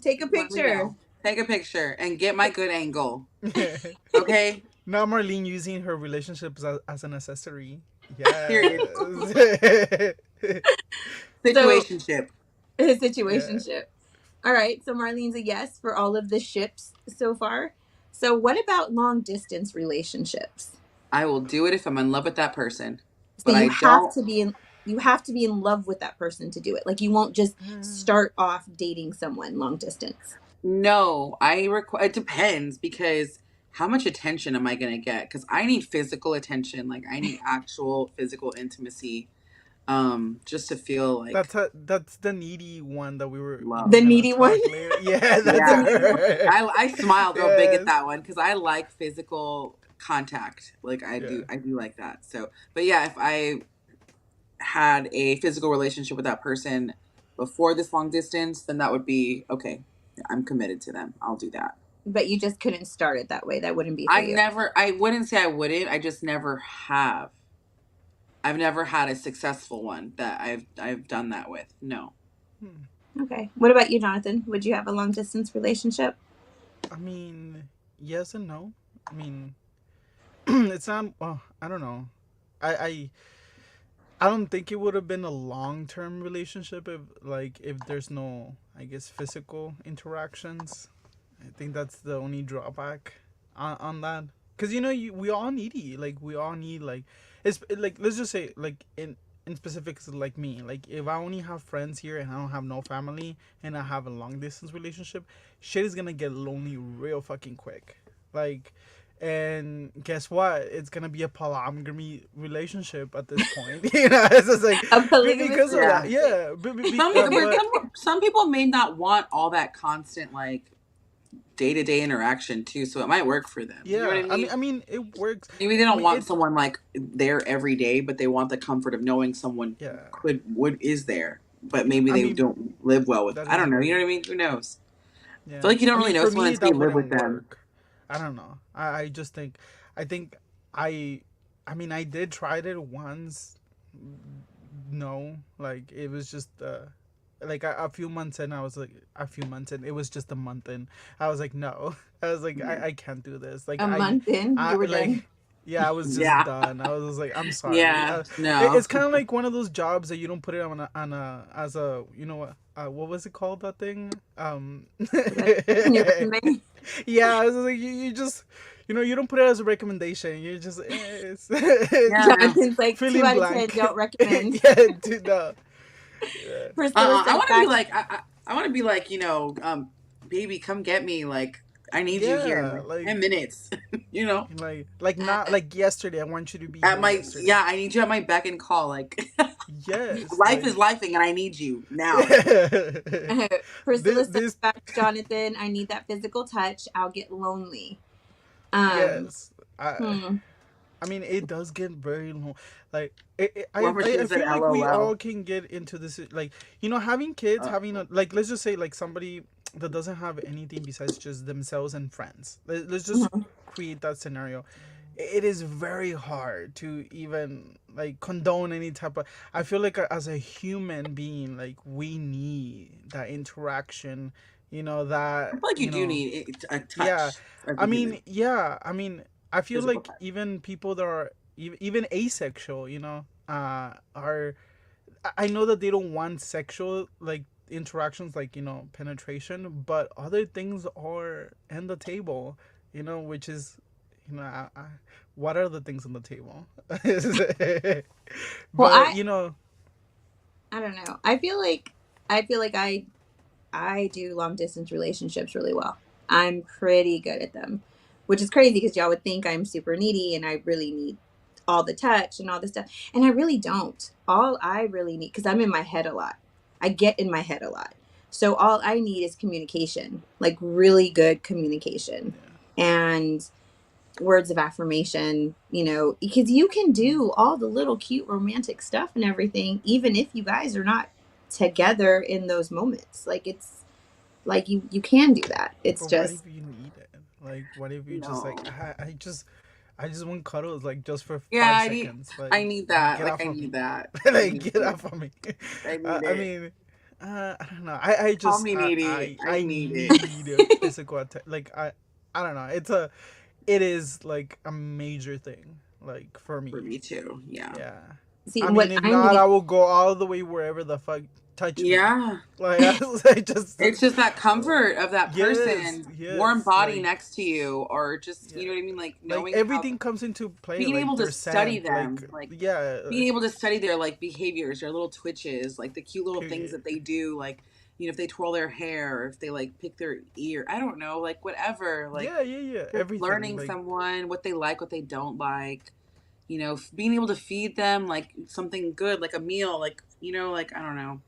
take a let me picture. know. Take a picture and get my good angle. Okay? Now Marlene using her relationships as an accessory. Period. Yes. So Situationship. his Yeah. situationship. All right, so Marlene's a yes for all of the ships so far. So what about long distance relationships? I will do it if I'm in love with that person. So But I don't. you have to be in love with that person to do it. Like you won't just start off dating someone long distance. No, it depends because how much attention am I going to get? Because I need physical attention. Like, I need actual physical intimacy just to feel like That's the needy one that we love. The were gonna needy one. talk later. Yeah, that's The Yeah. needy one. her. I smiled real big at Yes. that one because I like physical contact. Like Yeah. I do like that. So, but yeah, if I had a physical relationship with that person before this long distance, then that would be okay. I'm committed to them. I'll do that. But you just couldn't start it that way. That wouldn't be for you. I wouldn't say I wouldn't. I just never have. I've never had a successful one that I've done that with. No. Hmm. Okay. What about you, Jonathan? Would you have a long distance relationship? I mean, yes and no. I mean, it's not. Well, I don't know. I I I don't think it would have been a long term relationship if there's no, I guess, physical interactions. I think that's the only drawback on that. Cause we all need we all need it's like, let's just say, like, in specifics, like me, like if I only have friends here and I don't have no family and I have a long distance relationship, shit is gonna get lonely real fucking quick. Like, and guess what? It's gonna be a polygamy relationship at this point. It's just like, A polygamous because of that. Yeah. relationship. Yeah, But but some people may not want all that constant like day-to-day interaction too, so it might work for them. You know what I yeah, mean? I mean, it works. Maybe they I don't mean, want someone like there every day, but they want the comfort of knowing someone yeah. would is there. But maybe I they mean, don't live well with. that I is don't know. You know right. what I mean? Who knows? I feel Yeah. like you don't I really mean, know for someone me, until you that live with wouldn't them. work. I don't know. I just think, I think I, I mean, I did try it once. No, like it was just like a few months in. I was like, a few months in. It was just a month in. I was like, no. I was like, Yeah. I can't do this. Like A month in, I you were like done. Yeah, I was just Yeah. done. I was just like, I'm sorry. Yeah. No. It's kind of like one of those jobs that you don't put it on a as a, you know what was it called, that thing? On your resume. Yeah, I was like, you just, you don't put it as a recommendation. You just, it's, Yeah, no. Jonathan's like two feeling out of 10. blank. Don't recommend. Yeah, dude, no. Yeah. Priscilla I said want to be back. like I want to be like, baby, come get me. Like I need you here in Yeah, like like 10 minutes. you know, not like yesterday. I want you to be at here my yesterday. yeah, I need you at my beck and call. Like Yes, life is like lifing, and I need you now. this Priscilla said this back, Jonathan, I need that physical touch. I'll get lonely. Um, yes. I hmm. I mean, it does get very long. Like, One I person said, feel like we "LOL." all can get into this. Like, having kids, Uh, having like, let's just say, like, somebody that doesn't have anything besides just themselves and friends. Let's just Mhm. create that scenario. It is very hard to even like condone any type of. I feel like as a human being, like, we need that interaction. I That, feel like you do need a yeah, touch as a human, I mean, I feel physical like touch. even people that are even asexual, are. I know that they don't want sexual, like, interactions, like, penetration, but other things are in the table, which is, what are the things on the table? Well, But I don't know. I feel like I do long distance relationships really well. I'm pretty good at them, which is crazy because y'all would think I'm super needy and I really need all the touch and all this stuff. And I really don't. All I really need, because I'm in my head a lot, I get in my head a lot. So all I need is communication, like really good communication yeah, and words of affirmation, because you can do all the little cute romantic stuff and everything, even if you guys are not together in those moments. Like it's like you can do that. It's but what if just you need it? Like, what if you just like, No. I just want cuddles, like, just for Yeah, five I need. seconds. Like, I need that. get Like off I of me. need that. I Like, need get it. off of me. I need I it. mean, I don't know. I Call just me needy. I I need it. need a physical attack. Like, I don't know. It is like a major thing. Like, for For me. me too. Yeah. Yeah. see I mean, what if I'm not, getting. I will go all the way wherever the fuck touch me. Yeah. Like, I just It's just that comfort of that yes, person, warm yes. body Like, next to you, or just, yeah. you know what I mean? Like Like, knowing how, everything comes into play, being like able to their study scent, like, them, like yeah, being able to study their like behaviors, their little twitches, like the cute little things period. that they do, like, if they twirl their hair, or if they like pick their ear, I don't know, like whatever, like Yeah, yeah, yeah, just everything. learning Like, someone, what they like, what they don't like, being able to feed them like something good, like a meal, like, like, I don't know,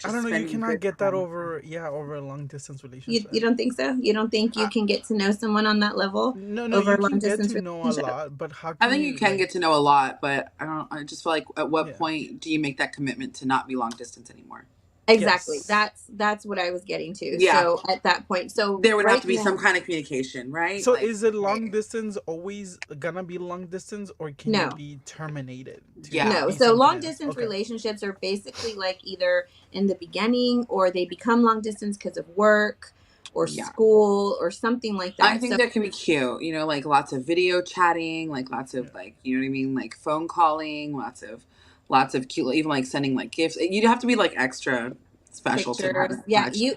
I just don't know, you spending cannot good get that time with them. over, yeah, over a long distance You relationship. don't think so? You don't think you I, can get to know someone on that level no, no, over you a long can get distance to know a relationship? lot, but how I can think you you, can like, get to know a lot, but I just feel like at what yeah, point do you make that commitment to not be long distance anymore? Exactly. yes. That's what I was getting to. Yeah, So at that point, so there would have right to be some now, kind of communication, right? So Like, is it long hey, distance always gonna be long distance, or can it no. be terminated to yeah, No. be So something long else? distance Okay. relationships are basically like either in the beginning or they become long distance because of work or yeah. school or something like I that. think So that can be cute, like lots of video chatting, like lots Yeah. of like, you know what I mean, like phone calling, lots of cute, even like sending like gifts. You'd have to be like extra special to have pictures, that yeah, touch. you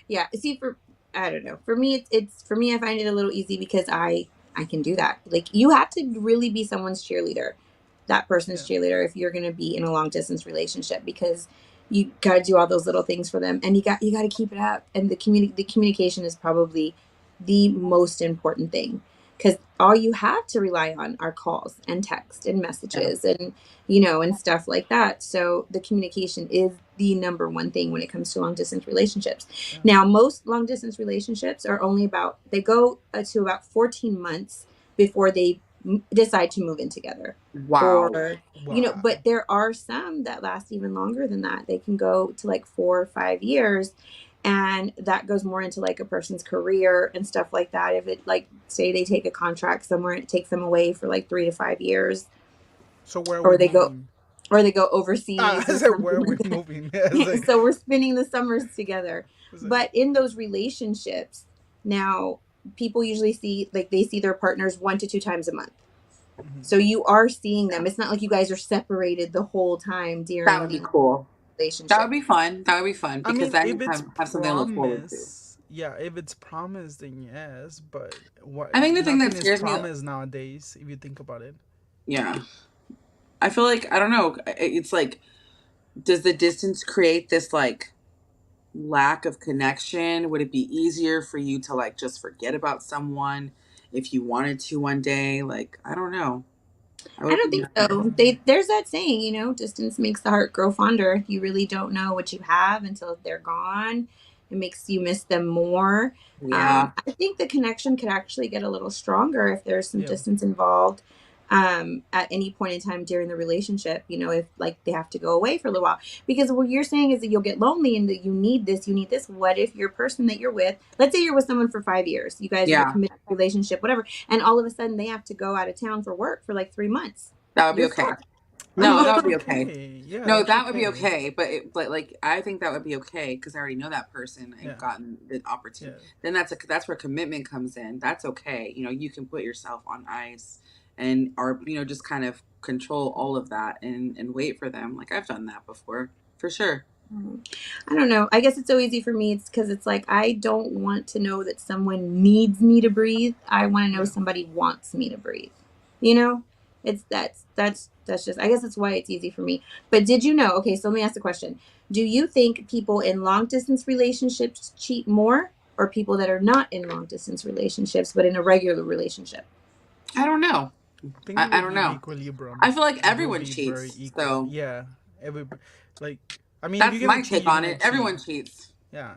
yeah. See, for I don't know. For me, it's for me. I find it a little easy because I can do that. Like you have to really be someone's cheerleader, that person's Yeah. cheerleader, if you're going to be in a long distance relationship because you got to do all those little things for them, and you got to keep it up. And the communication is probably the most important thing because all you have to rely on are calls and text and Yeah. messages and and stuff like that. So the communication is the number one thing when it comes to long distance relationships. Yeah. Now, most long distance relationships are only about, they go to about 14 months before they decide to move in together. Wow. Or, Wow. but there are some that last even longer than that. They can go to like 4 or 5 years. And that goes more into like a person's career and stuff like that. If it, like, say they take a contract somewhere and it takes them away for like 3 to 5 years, So where are we or they go moving? overseas I or said, where something are like we moving? I was that. like, So we're spending the summers together. I was like, But in those relationships, now people usually see, like, they see their partners 1 to 2 times a month. Hmm. So you are seeing Yeah. them. It's not like you guys are separated the whole time That during would be the cool. That would relationship. be fun. That would be fun I because mean, then if you it's have something to look forward to. promise, yeah, if it's promised, then yes. But what? I think the thing that Nothing is scares me, promised nowadays. If you think about it. yeah, I feel like I don't know. It's like, does the distance create this like lack of connection? Would it be easier for you to like just forget about someone if you wanted to one day? Like, I don't know. I I would don't be. think so. There's that saying, distance makes the heart grow fonder. You really don't know what you have until they're gone. It makes you miss them more. Yeah, I think the connection could actually get a little stronger if there's some Yeah. distance involved at any point in time during the relationship. If like they have to go away for a little while, because what you're saying is that you'll get lonely and that you need this, you need this. What if your person that you're with, let's say you're with someone for 5 years, you guys are in a yeah, committed relationship, whatever, and all of a sudden they have to go out of town for work for like 3 months. that would be You're okay. fucked. I I'm mean, No, that that's would be okay. okay. Yeah, No, that's that would be okay. okay. But like, I think that would be okay because I already know that person. I've Yeah, gotten the opportunity. yeah. Then that's where commitment comes in. That's okay. You can put yourself on ice and or just kind of control all of that and wait for them. Like I've done that before for sure. I don't know. I guess it's so easy for me. It's because it's like I don't want to know that someone needs me to breathe. I want to know Yeah. somebody wants me to breathe. You know, it's that's just. I guess that's why it's easy for me. But did you know? Okay, so let me ask the question: do you think people in long distance relationships cheat more, or people that are not in long distance relationships but in a regular relationship? I don't know. I think it I will don't be know. I equilibrium. feel like It will everyone be very cheats. equal. So Yeah. Every like, I mean, if you're that's gonna my cheat, take you're on gonna it. cheat. Everyone cheats, Yeah.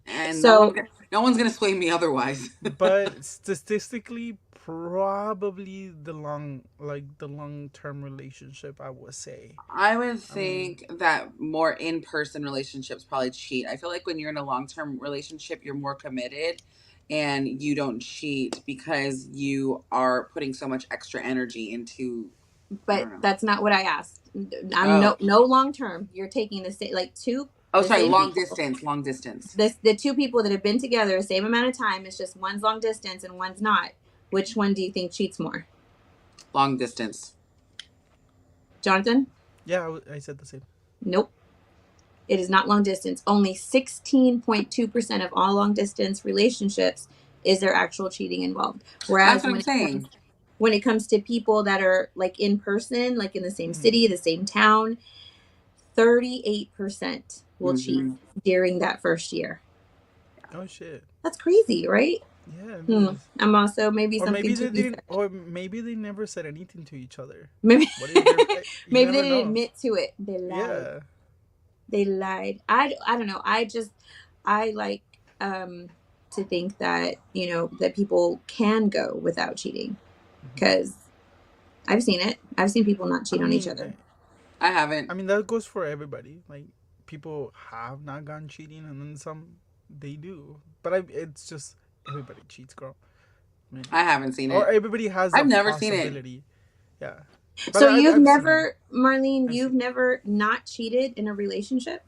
and So no one's gonna sway me otherwise. But statistically, probably the long term relationship, I would say. I would I mean, think that more in person relationships probably cheat. I feel like when you're in a long term relationship, you're more committed and you don't cheat because you are putting so much extra energy into, I but don't know. that's not what I asked. I'm Oh, no long term. You're taking the same, like oh, the sorry, same long people. distance, long distance, The two people that have been together the same amount of time. It's just one's long distance and one's not. Which one do you think cheats more, long distance. Jonathan? yeah, I said the same. Nope. It is not long distance. Only 16.2% of all long distance relationships is there actual cheating involved. That's Whereas what I'm saying. when it comes to people that are like in person, like in the same Hmm. city, the same town, 38% will cheat Hmm. during that first year. Oh shit. That's crazy, right? Yeah, it is. I'm also maybe Or something maybe to they be didn't. said. Or maybe they never said anything to each other. Maybe What if they're? You maybe they never didn't know. admit to it. They lied. Yeah. They lied. I don't know. I like to think that that people can go without cheating Hmm. because I've seen it. I've seen people not I cheat on each mean, other. I haven't. I mean that goes for everybody. Like people have not gone cheating, and then some they do. But it's just everybody cheats, girl. I mean, I haven't seen or it. everybody has I've a never seen it. possibility. Yeah, but So you've I've seen it. never, Marlene, I've you've seen it. never not cheated in a relationship?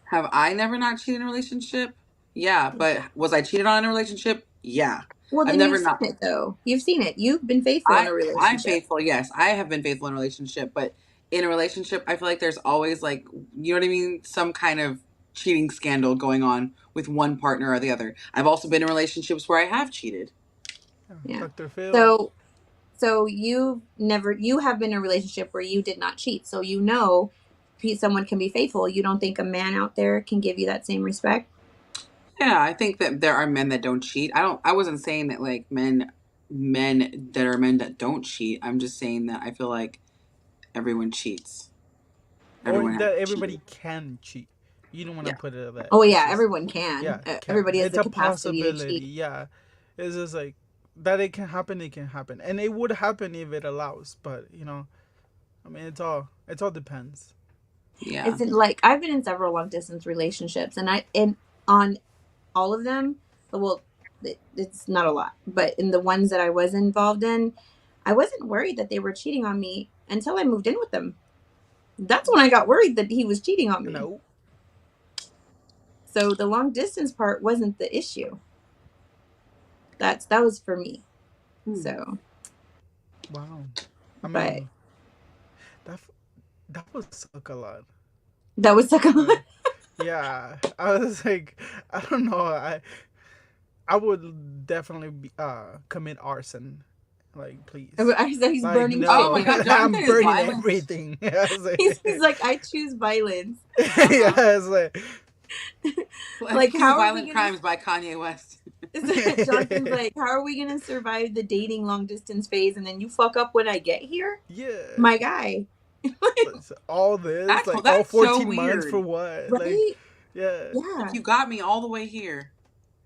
Have I never not cheated in a relationship? Yeah, but was I cheated on in a relationship? Yeah. Well, I've then never you've seen not. it though. You've seen it. You've been faithful in I a I'm relationship. faithful. Yes, I have been faithful in a relationship, but in a relationship, I feel like there's always like, you know what I mean, some kind of cheating scandal going on with one partner or the other. I've also been in relationships where I have cheated. Yeah. Yeah. Dr. Phil. So you have been in a relationship where you did not cheat. So someone can be faithful. You don't think a man out there can give you that same respect? Yeah, I think that there are men that don't cheat. I wasn't saying that like men that don't cheat. I'm just saying that I feel like everyone cheats. Or Everyone has that cheated. everybody can cheat. You don't want to Yeah. put it at that. Oh It's yeah, just everyone can. yeah, can. Everybody has It's the a capacity to possibility. cheat. Yeah, it's just like that. It can happen. It can happen, and it would happen if it allows. But I mean, it's all depends. Yeah. It's like I've been in several long distance relationships, and on all of them, well, it's not a lot, but in the ones that I was involved in, I wasn't worried that they were cheating on me until I moved in with them. That's when I got worried that he was cheating on me. No, So the long distance part wasn't the issue. That was for me. Hmm. So, Wow. I but mean, that that would suck a lot. that was like Like, yeah, I was like, I don't know. I would definitely commit arson. Like, please. I said he's Like, burning Oh no, my shit. God, I'm Jonathan is burning violent. everything. I was He's like, like, I choose violence. yeah, Uh-huh. I was like, Like, Cue how are we Violent gonna? Crimes by Kanye West. Jonathan's like, how are we gonna survive the dating long distance phase, and then you fuck up when I get here, yeah. my guy? All this, like, all That's so 14 months for weird. what? Like, Right? yeah, Like Yeah, you got me all the way here.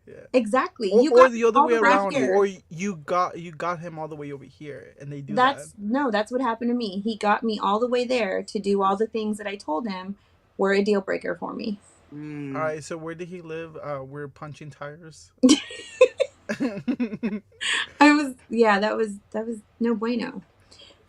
yeah. exactly. Or You or got the me other all way the way around, Practice. here. or you got him all the way over here, and they do that. That's no, that's what happened to me. He got me all the way there to do all the things that I told him were a deal breaker for me. All Mm. right, so where did he live? We're punching tires. I was, yeah, that was no bueno.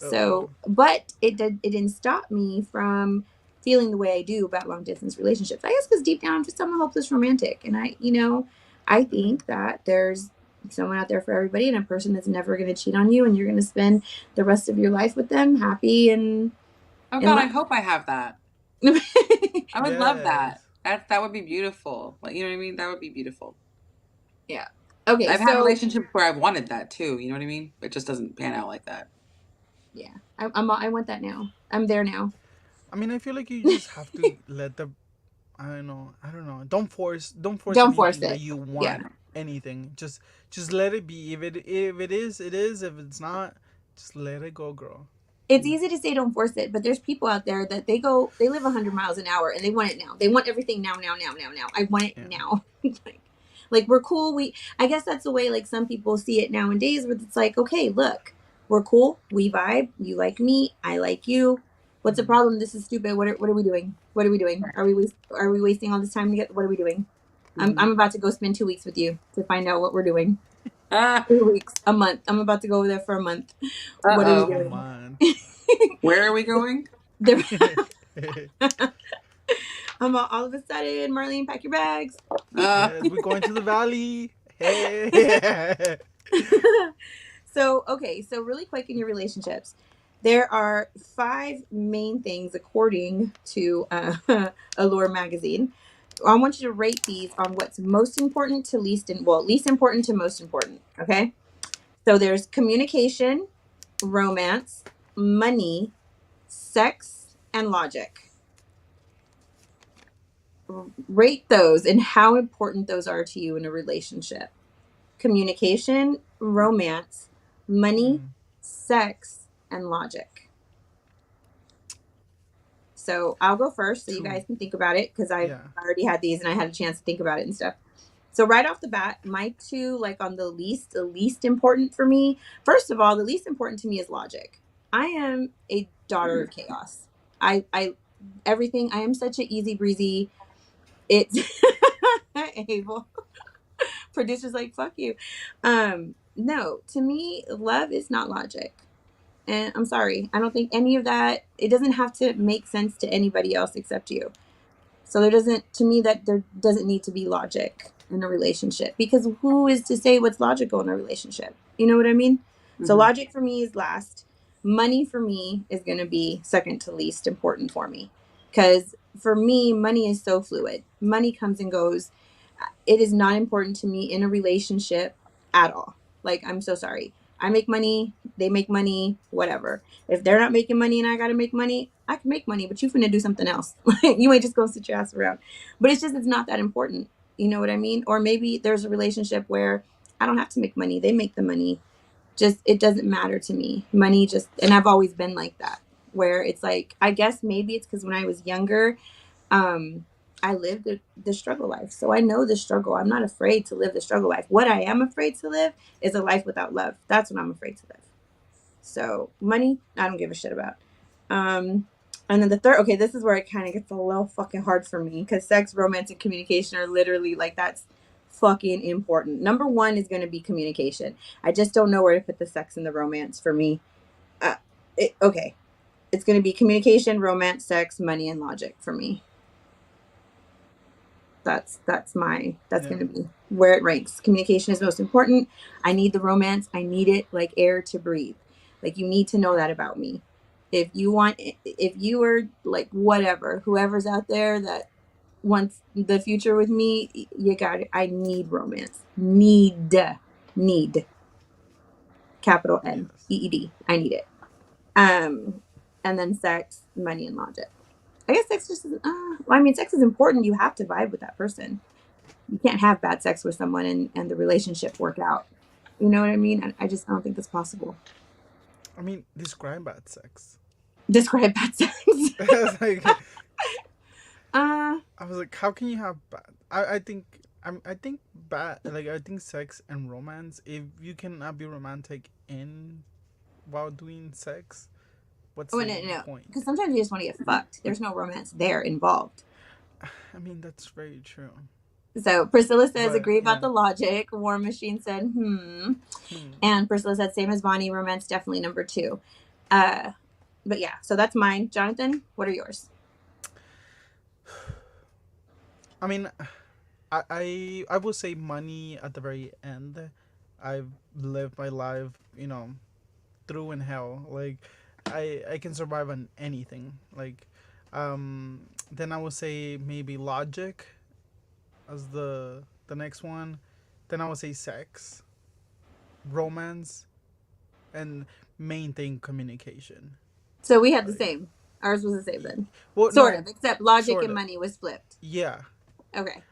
Oh, So, but it didn't stop me from feeling the way I do about long distance relationships. I guess because deep down I'm a hopeless romantic, and I think that there's someone out there for everybody, and a person that's never going to cheat on you, and you're going to spend the rest of your life with them, happy and Oh in God, I love. hope I have that. I would love that. yes. That would be beautiful. Like you know what I mean? That would be beautiful. Yeah. Okay. I've had So relationships where I've wanted that too. You know what I mean? It just doesn't pan out like that. yeah, I want that now. I'm there now. I mean, I feel like you just have to let the. I don't know. I don't know. Don't force Don't force anything that it. you Yeah. want. Anything. Just let it be. If it is, it is. If it's not, just let it go, girl. It's easy to say don't force it, but there's people out there that they live 100 miles an hour and they want it now. They want everything now, now, now, now, now. I want it Yeah. now. like we're cool. I guess that's the way like some people see it nowadays, where it's like, okay, look, we're cool. We vibe. You like me. I like you. What's the Mm-hmm. problem? This is stupid. What are we doing? What are we doing? Are we wasting all this time to get? What are we doing? Mm-hmm. I'm about to go spend 2 weeks with you to find out what we're doing. Ah, 3 weeks, a month. I'm about to go over there for a month. What are we uh-oh. A doing? month. Where are we going? There- all of a sudden, Marlene, pack your bags. Uh, Yes, we're going to the valley. Hey. So, okay, so really quick in your relationships, there are 5 main things according to Allure magazine. I want you to rate these on what's most important to least important to most important. Okay, so there's communication, romance, money, sex, and logic. Rate those and how important those are to you in a relationship. Communication, romance, money, Mm, sex, and logic. So I'll go first so you two. guys can think about it because I've Yeah. already had these and I had a chance to think about it and stuff. So right off the bat, my two, like on the least important for me, first of all, the least important to me is logic. I am a daughter of chaos. I everything, I am such an easy breezy. It's Abel. Producers like, fuck you. No, to me, love is not logic. And I'm sorry. I don't think any of that, it doesn't have to make sense to anybody else except you. So to me, that there doesn't need to be logic in a relationship because who is to say what's logical in a relationship? You know what I mean? So mhm. logic for me is last. Money for me is going to be second to least important for me because for me, money is so fluid. Money comes and goes. It is not important to me in a relationship at all. Like, I'm so sorry. I make money, they make money, whatever. If they're not making money and I gotta make money, I can make money, but you finna do something else. You ain't just gonna sit your ass around. But it's not that important. You know what I mean? Or maybe there's a relationship where I don't have to make money, they make the money. Just, it doesn't matter to me. Money just, and I've always been like that, where it's like, I guess maybe it's because when I was younger, um, I lived the struggle life. So I know the struggle. I'm not afraid to live the struggle life. What I am afraid to live is a life without love. That's what I'm afraid to live. So money, I don't give a shit about. Um, and then the third, okay, this is where it kind of gets a little fucking hard for me because sex, romance, and communication are literally like that's fucking important. Number one is going to be communication. I just don't know where to put the sex and the romance for me. Uh, okay, it's going to be communication, romance, sex, money, and logic for me. That's Yeah. going to be where it ranks. Communication is most important. I need the romance. I need it like air to breathe. Like you need to know that about me. If you are like whatever, whoever's out there that wants the future with me, you got it. I need romance. Need capital N Yes. E E D. I need it. Um, and then sex, money, and logic. I guess sex just isn't. Well, I mean, sex is important. You have to vibe with that person. You can't have bad sex with someone and the relationship work out. You know what I mean? I just I don't think that's possible. I mean, describe bad sex. Describe bad sex. It's like uh, I was like, how can you have bad? I think I think bad. Like I think sex and romance. If you cannot be romantic in while doing sex, what's oh the no, point? because sometimes you just want to get fucked. There's no romance there involved. I mean, that's very true. So Priscilla says But agree about yeah, the logic. War Machine said hmm. and Priscilla said same as Bonnie. Romance definitely number two. Uh, but yeah, so that's mine. Jonathan, what are yours? I mean, I would say money at the very end. I've lived my life, through in hell. Like, I can survive on anything. Like, then I would say maybe logic as the next one. Then I would say sex, romance, and main thing communication. So we had the Like, same. Ours was the same then. well, Sort no, of, except logic sort and of. money was flipped. Yeah, Okay.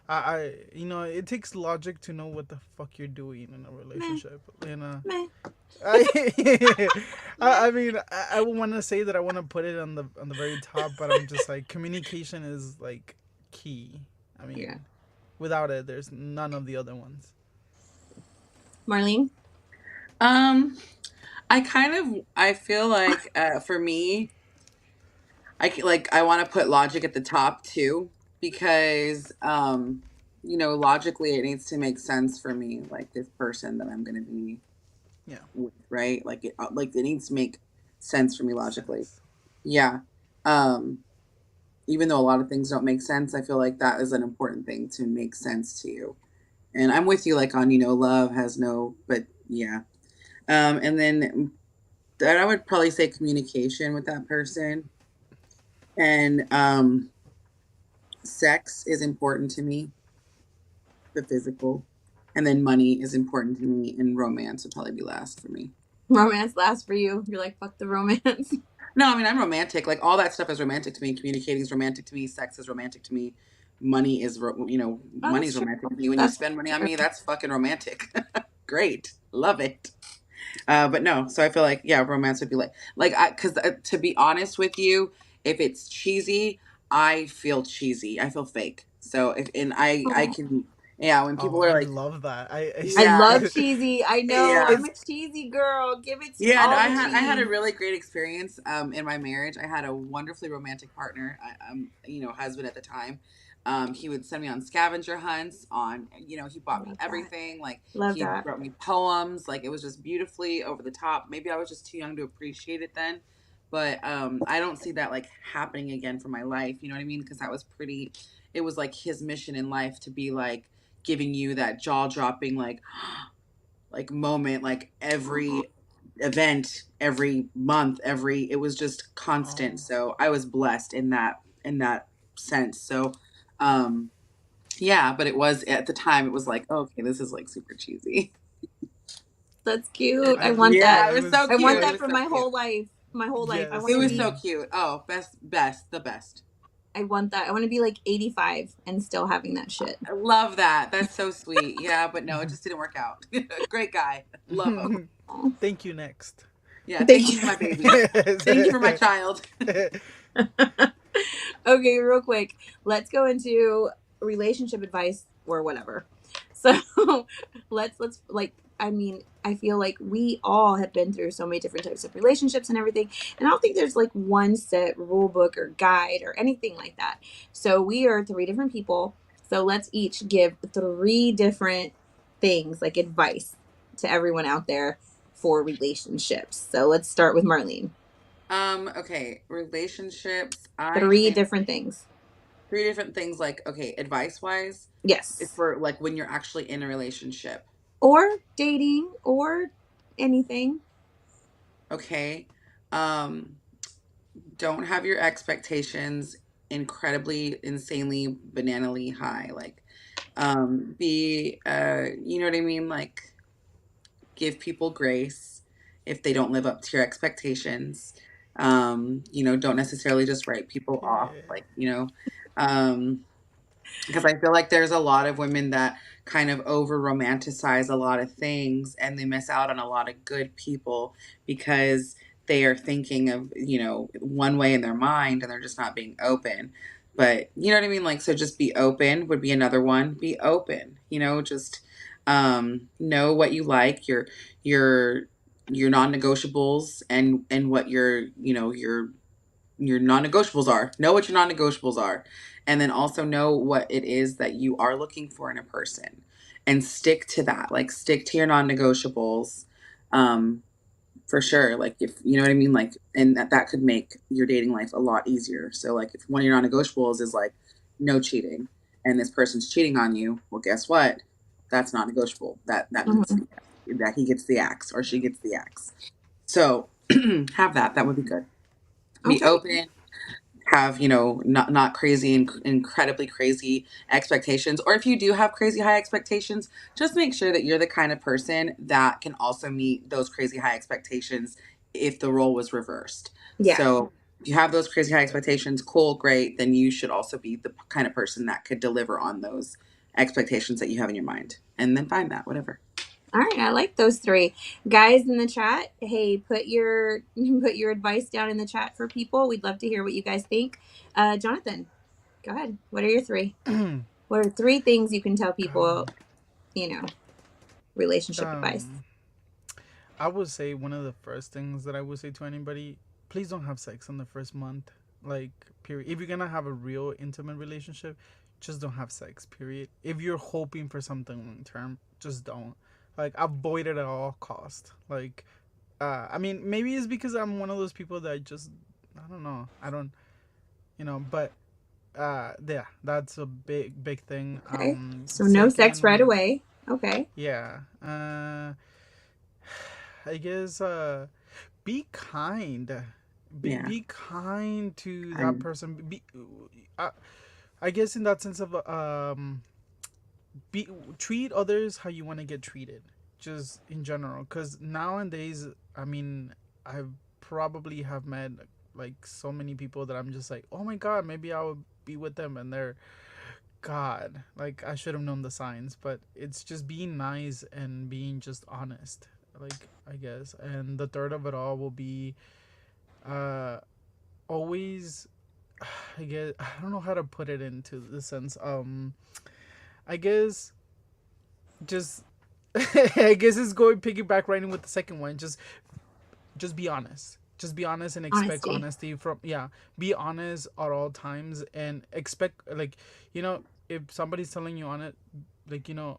it takes logic to know what the fuck you're doing in a Meh, relationship. meh, I, meh. I mean, I would want to say that I want to put it on the very top, but I'm just like communication is like key. I Yeah. mean, without it, there's none of the other ones. Marlene? Um, I feel like for me, I want to put logic at the top too because logically it needs to make sense for me, like this person that I'm going to be Yeah, with, right? Like it needs to make sense for me logically. sense. Yeah. Um, Even though a lot of things don't make sense, I feel like that is an important thing to make sense to you. And I'm with you, like on love has no, but yeah. And then I would probably say communication with that person, and sex is important to me, the physical, and then money is important to me, and romance would probably be last for me. Romance lasts for you. You're like, fuck the romance. No, I mean I'm romantic. Like all that stuff is romantic to me. Communicating is romantic to me. Sex is romantic to me. Oh, Money that's is true. romantic to me. When you That's spend money on true. me, that's fucking romantic. Great, love it. But no, so I feel like yeah, romance would be because to be honest with you, if it's cheesy, I feel cheesy. I feel fake. So if and I Oh, can yeah, when Oh, people are I like love that. I yeah love cheesy. I know. yeah I'm it's a cheesy girl. Give it to yeah, no, all the I had a cheese. really great experience in my marriage. I had a wonderfully romantic partner, husband at the time. He would send me on scavenger hunts. He bought me Love that. everything. Like Love he that. wrote me poems. Like it was just beautifully over the top. Maybe I was just too young to appreciate it then, but I don't see that like happening again for my life. You know what I mean? Because that was pretty. It was like his mission in life to be like giving you that jaw dropping like moment like Oh, every event every month every it was just constant, oh so I was blessed in that sense. So um yeah, but it was at the time it was like, oh, okay, this is like super cheesy. that's cute. I I want yeah, that. Yeah, it it was so was I want cute, it like that was for so my cute, whole life. My whole life. I want it to yes. was so be. cute. Oh, best the best. I want that. I want to be like 85 and still having that shit. I love that, that's so sweet. Yeah, but no, it just didn't work out. Great guy, love him. Oh, Thank you next. Yeah, thank thank you you. for my baby, thank you for my child. Okay, real quick. Let's go into relationship advice or whatever. So let's like I mean, I feel like we all have been through so many different types of relationships and everything. And I don't think there's like one set rule book or guide or anything like that. So we are three different people. So let's each give three different things, like advice to everyone out there for relationships. So let's start with Marlene. Okay, relationships, I Three think. different things. Three different things. Like, okay, advice wise, is Yes. for like when you're actually in a relationship. Or dating or anything. Okay. Um, don't have your expectations incredibly, insanely, bananally high. Like, be, you know what I mean? Like, give people grace if they don't live up to your expectations. Don't necessarily just write people off. Period. Like, um, because I feel like there's a lot of women that kind of over romanticize a lot of things and they miss out on a lot of good people because they are thinking of, one way in their mind and they're just not being open. But you know what I mean? Like, so just be open would be another one. Be open, just know what you like, your your non-negotiables and what your non-negotiables are. Know what your non-negotiables are, and then also know what it is that you are looking for in a person and stick to that. Like, stick to your non-negotiables. um for sure. Like, if you know what I mean, like, and that could make your dating life a lot easier. So like, if one of your non-negotiables is like no cheating, and this person's cheating on you, well, guess what, that's not negotiable. That needs to Mhm. be, that he gets the axe or she gets the axe. So have that would be good. Be Okay. open, have not crazy and incredibly crazy expectations, or if you do have crazy high expectations, just make sure that you're the kind of person that can also meet those crazy high expectations if the role was reversed. Yeah. So if you have those crazy high expectations, cool, great, then you should also be the kind of person that could deliver on those expectations that you have in your mind, and then find that whatever. All right, I like those three guys in the chat. Hey, put your put your advice down in the chat for people. We'd love to hear what you guys think. Jonathan, go ahead. What are your three? What are three things you can tell people? You know, relationship advice. um I would say one of the first things that I would say to anybody, please don't have sex in the first month. Like, period. If you're gonna have a real intimate relationship, just don't have sex, period. If you're hoping for something long term, just don't. Like, avoid it at all cost. Like, I mean, maybe it's because I'm one of those people that just, I don't know. I don't, but yeah, that's a big thing. Okay, so no sex right Second, away. Okay. yeah. I guess be kind. Yeah. Be kind to that I, person. I, I guess in that sense of be treat others how you want to get treated, just in general. Because nowadays, I mean, I probably have met like so many people that I'm just like, oh my god, maybe I would be with them, and they're God, like I should have known the signs, but it's just being nice and being just honest. Like, I guess. And the third of it all will be uh always I guess I don't know how to put it into the sense. I guess just I guess it's going piggyback right in with the second one. Just be honest. Just be honest and expect Honesty. honesty from, yeah. Be honest at all times and expect, like, you know if somebody's telling you on it, like, uh,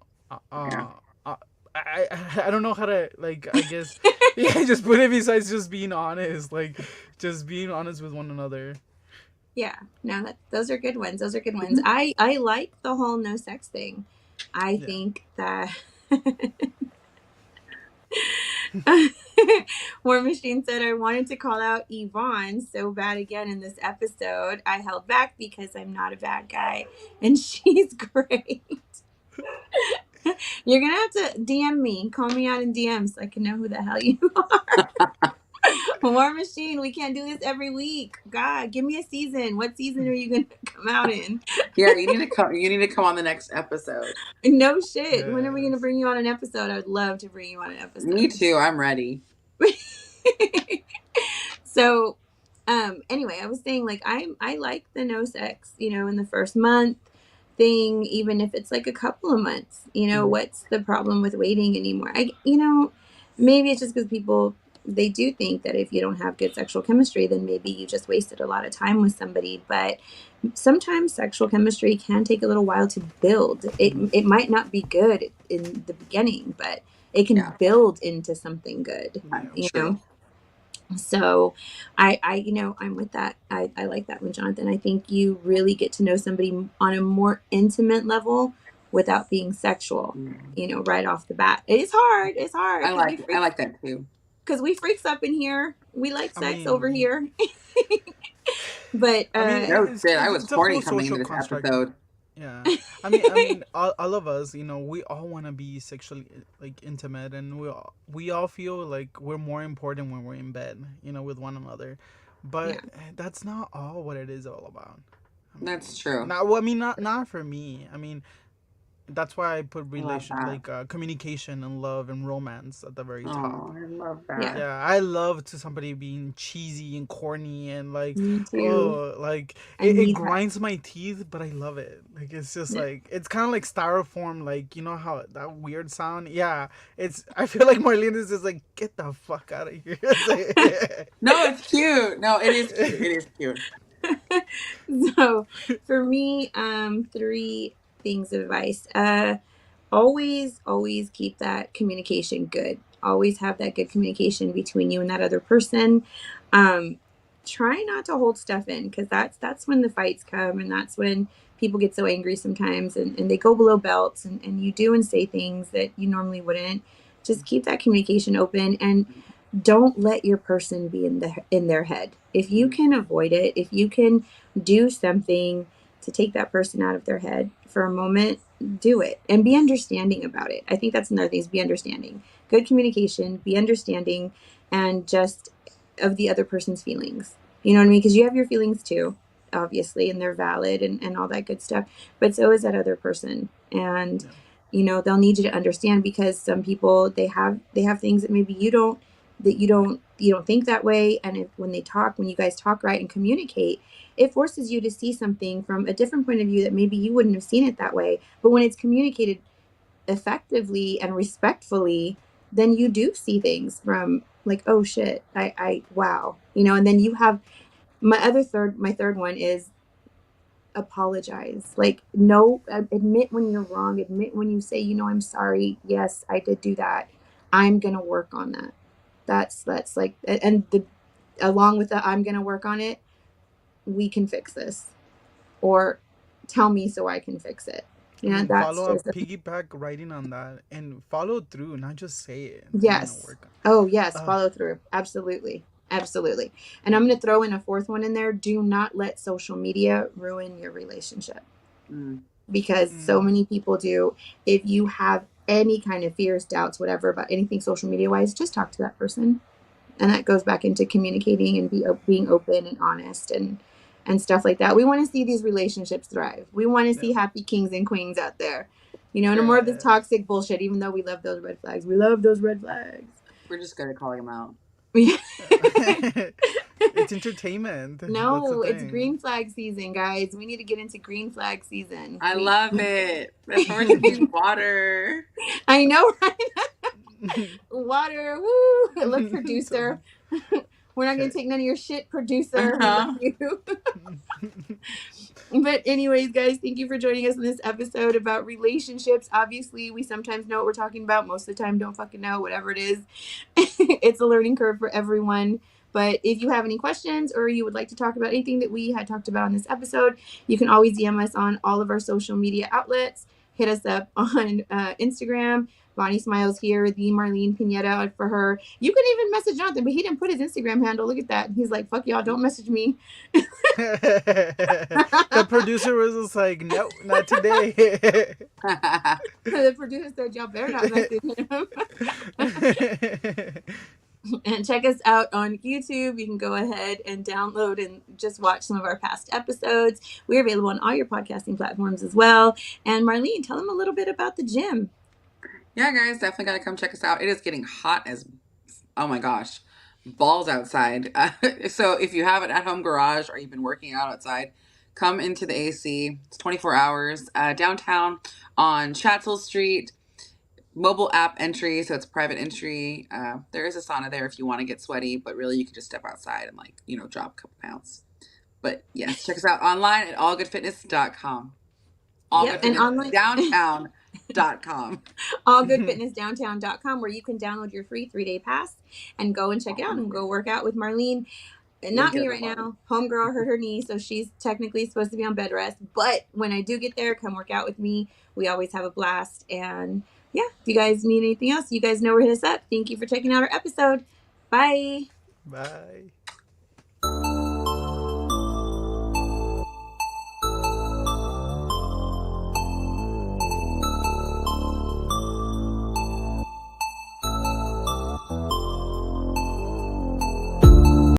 yeah. uh uh, I don't know how to, like, I guess, yeah, just put it besides just being honest, like, just being honest with one another. Yeah. No, those are good ones. Those are good ones. Mhm. I like the whole no sex thing. I Yeah. think that War Machine said I wanted to call out Yvonne so bad again in this episode. I held back because I'm not a bad guy, and she's great. You're gonna have to DM me, call me out in DMs so I can know who the hell you are. War Machine, we can't do this every week. God, give me a season. What season are you gonna come out in? Yeah, you need to come on the next episode. No shit. When are we gonna Yes. bring you on an episode? I would love to bring you on an Me episode. too. I'm ready. So anyway, I was saying like I like the no sex, in the first month thing, even if it's like a couple of months. Mhm. What's the problem with waiting anymore? Maybe it's just because people, they do think that if you don't have good sexual chemistry, then maybe you just wasted a lot of time with somebody. But sometimes sexual chemistry can take a little while to build. It might not be good in the beginning, but it can Yeah, build into something good, Yeah. you true. know? So I'm with that. I like that one, Jonathan. I think you really get to know somebody on a more intimate level without being sexual, Mm. right off the bat. It is hard. It's hard because I like that too. we freaks up in here. We like I sex over mean, here. But I mean, No shit, I was it's a horny whole coming social into this construct. episode. Yeah, I mean, all of us, we all want to be sexually like intimate, and we all feel like we're more important when we're in bed, with one another. yeah, But that's not all what it is all about. I That's mean, true. not well, I mean, not for me. I mean, that's why I put I love relation that. like communication and love and romance at the very top. Oh, I love yeah. that. Yeah, I love to somebody being cheesy and corny and like, Me too. oh, like I it need that. grinds my teeth, but I love it. Like it's just Yeah. like it's kind of like styrofoam, like you know how that weird sound. Yeah, it's. I feel like Marlene is just like get the fuck out of here. No, it's cute. No, it is cute. It is cute. So for me, three things of advice. Always keep that communication good. Always have that good communication between you and that other person. um Try not to hold stuff in, because that's when the fights come, and that's when people get so angry sometimes, and they go below belts, and you do and say things that you normally wouldn't. Just keep that communication open, and don't let your person be in their head. If you can avoid it, if you can do something to take that person out of their head for a moment, do it, and be understanding about it. I think that's another thing, is be understanding. Good communication, be understanding, and just of the other person's feelings. You know what I mean? Because you have your feelings too, obviously, and they're valid, and all that good stuff. But so is that other person. And Yeah. they'll need you to understand, because some people, they have things that maybe you don't think that way. And when when you guys talk right and communicate, it forces you to see something from a different point of view, that maybe you wouldn't have seen it that way. But when it's communicated effectively and respectfully, then you do see things from, like, oh shit, I wow, and then you have my third one is apologize. Like, no, admit when you're wrong, admit when you say, I'm sorry, yes, I did do that, I'm gonna work on that. That's like, and the along with the I'm gonna work on it, we can fix this, or tell me so I can fix it. I mean, That's follow up, just piggyback writing on that, and follow through, not just say it. I'm gonna yes. work Oh yes, on. follow through. Absolutely. Absolutely. And I'm gonna throw in a fourth one in there. Do not let social media ruin your relationship, Mm. because so Mm, many people do. If you have any kind of fears, doubts, whatever, about anything social media wise, just talk to that person. And that goes back into communicating and being open and honest, and stuff like that. We want to see these relationships thrive. We want to yeah. see happy kings and queens out there. No more of this Yeah. toxic bullshit, even though we love those red flags. We love those red flags. We're just good at calling them out. It's entertainment. That's the No, it's thing. green flag season, guys. We need to get into green flag season. I love it. That's why we're drinking water. I know, right? Water, woo! Look, So, producer. We're not gonna okay. take none of your shit, producer. We love Uh-huh. you. But anyways, guys, thank you for joining us in this episode about relationships. Obviously, we sometimes know what we're talking about. Most of the time, don't fucking know. Whatever it is, it's a learning curve for everyone. But if you have any questions, or you would like to talk about anything that we had talked about in this episode, you can always DM us on all of our social media outlets. Hit us up on Instagram. Bonnie Smiles here, the Marlene Pineda for her. You can even message Jonathan, but he didn't put his Instagram handle. Look at that. He's like, fuck y'all, don't message me. The producer was just like, no, not today. The producer said, y'all better not message him. And check us out on YouTube. You can go ahead and download and just watch some of our past episodes. We're available on all your podcasting platforms as well. And Marlene, tell them a little bit about the gym. Yeah, guys, definitely got to come check us out. It is getting hot as, oh my gosh, balls outside. So if you have an at home garage or you've been working out outside, come into the AC. It's 24 hours downtown on Chatzel Street. Mobile app entry, so it's private entry. There is a sauna there if you want to get sweaty, but really you could just step outside and drop a couple pounds. But yes, check us out online at allgoodfitness.com. All Yep. Good And Fitness online. downtown allgoodfitnessdowntown.com. allgoodfitnessdowntown.com, where you can download your free 3-day pass and go and check it out and go work out with Marlene. And not Link in me the right bottom. now. Homegirl hurt her knee, so she's technically supposed to be on bed rest. But when I do get there, come work out with me. We always have a blast. And yeah, if you guys need anything else, you guys know where to hit us up. Thank you for checking out our episode. Bye. Bye.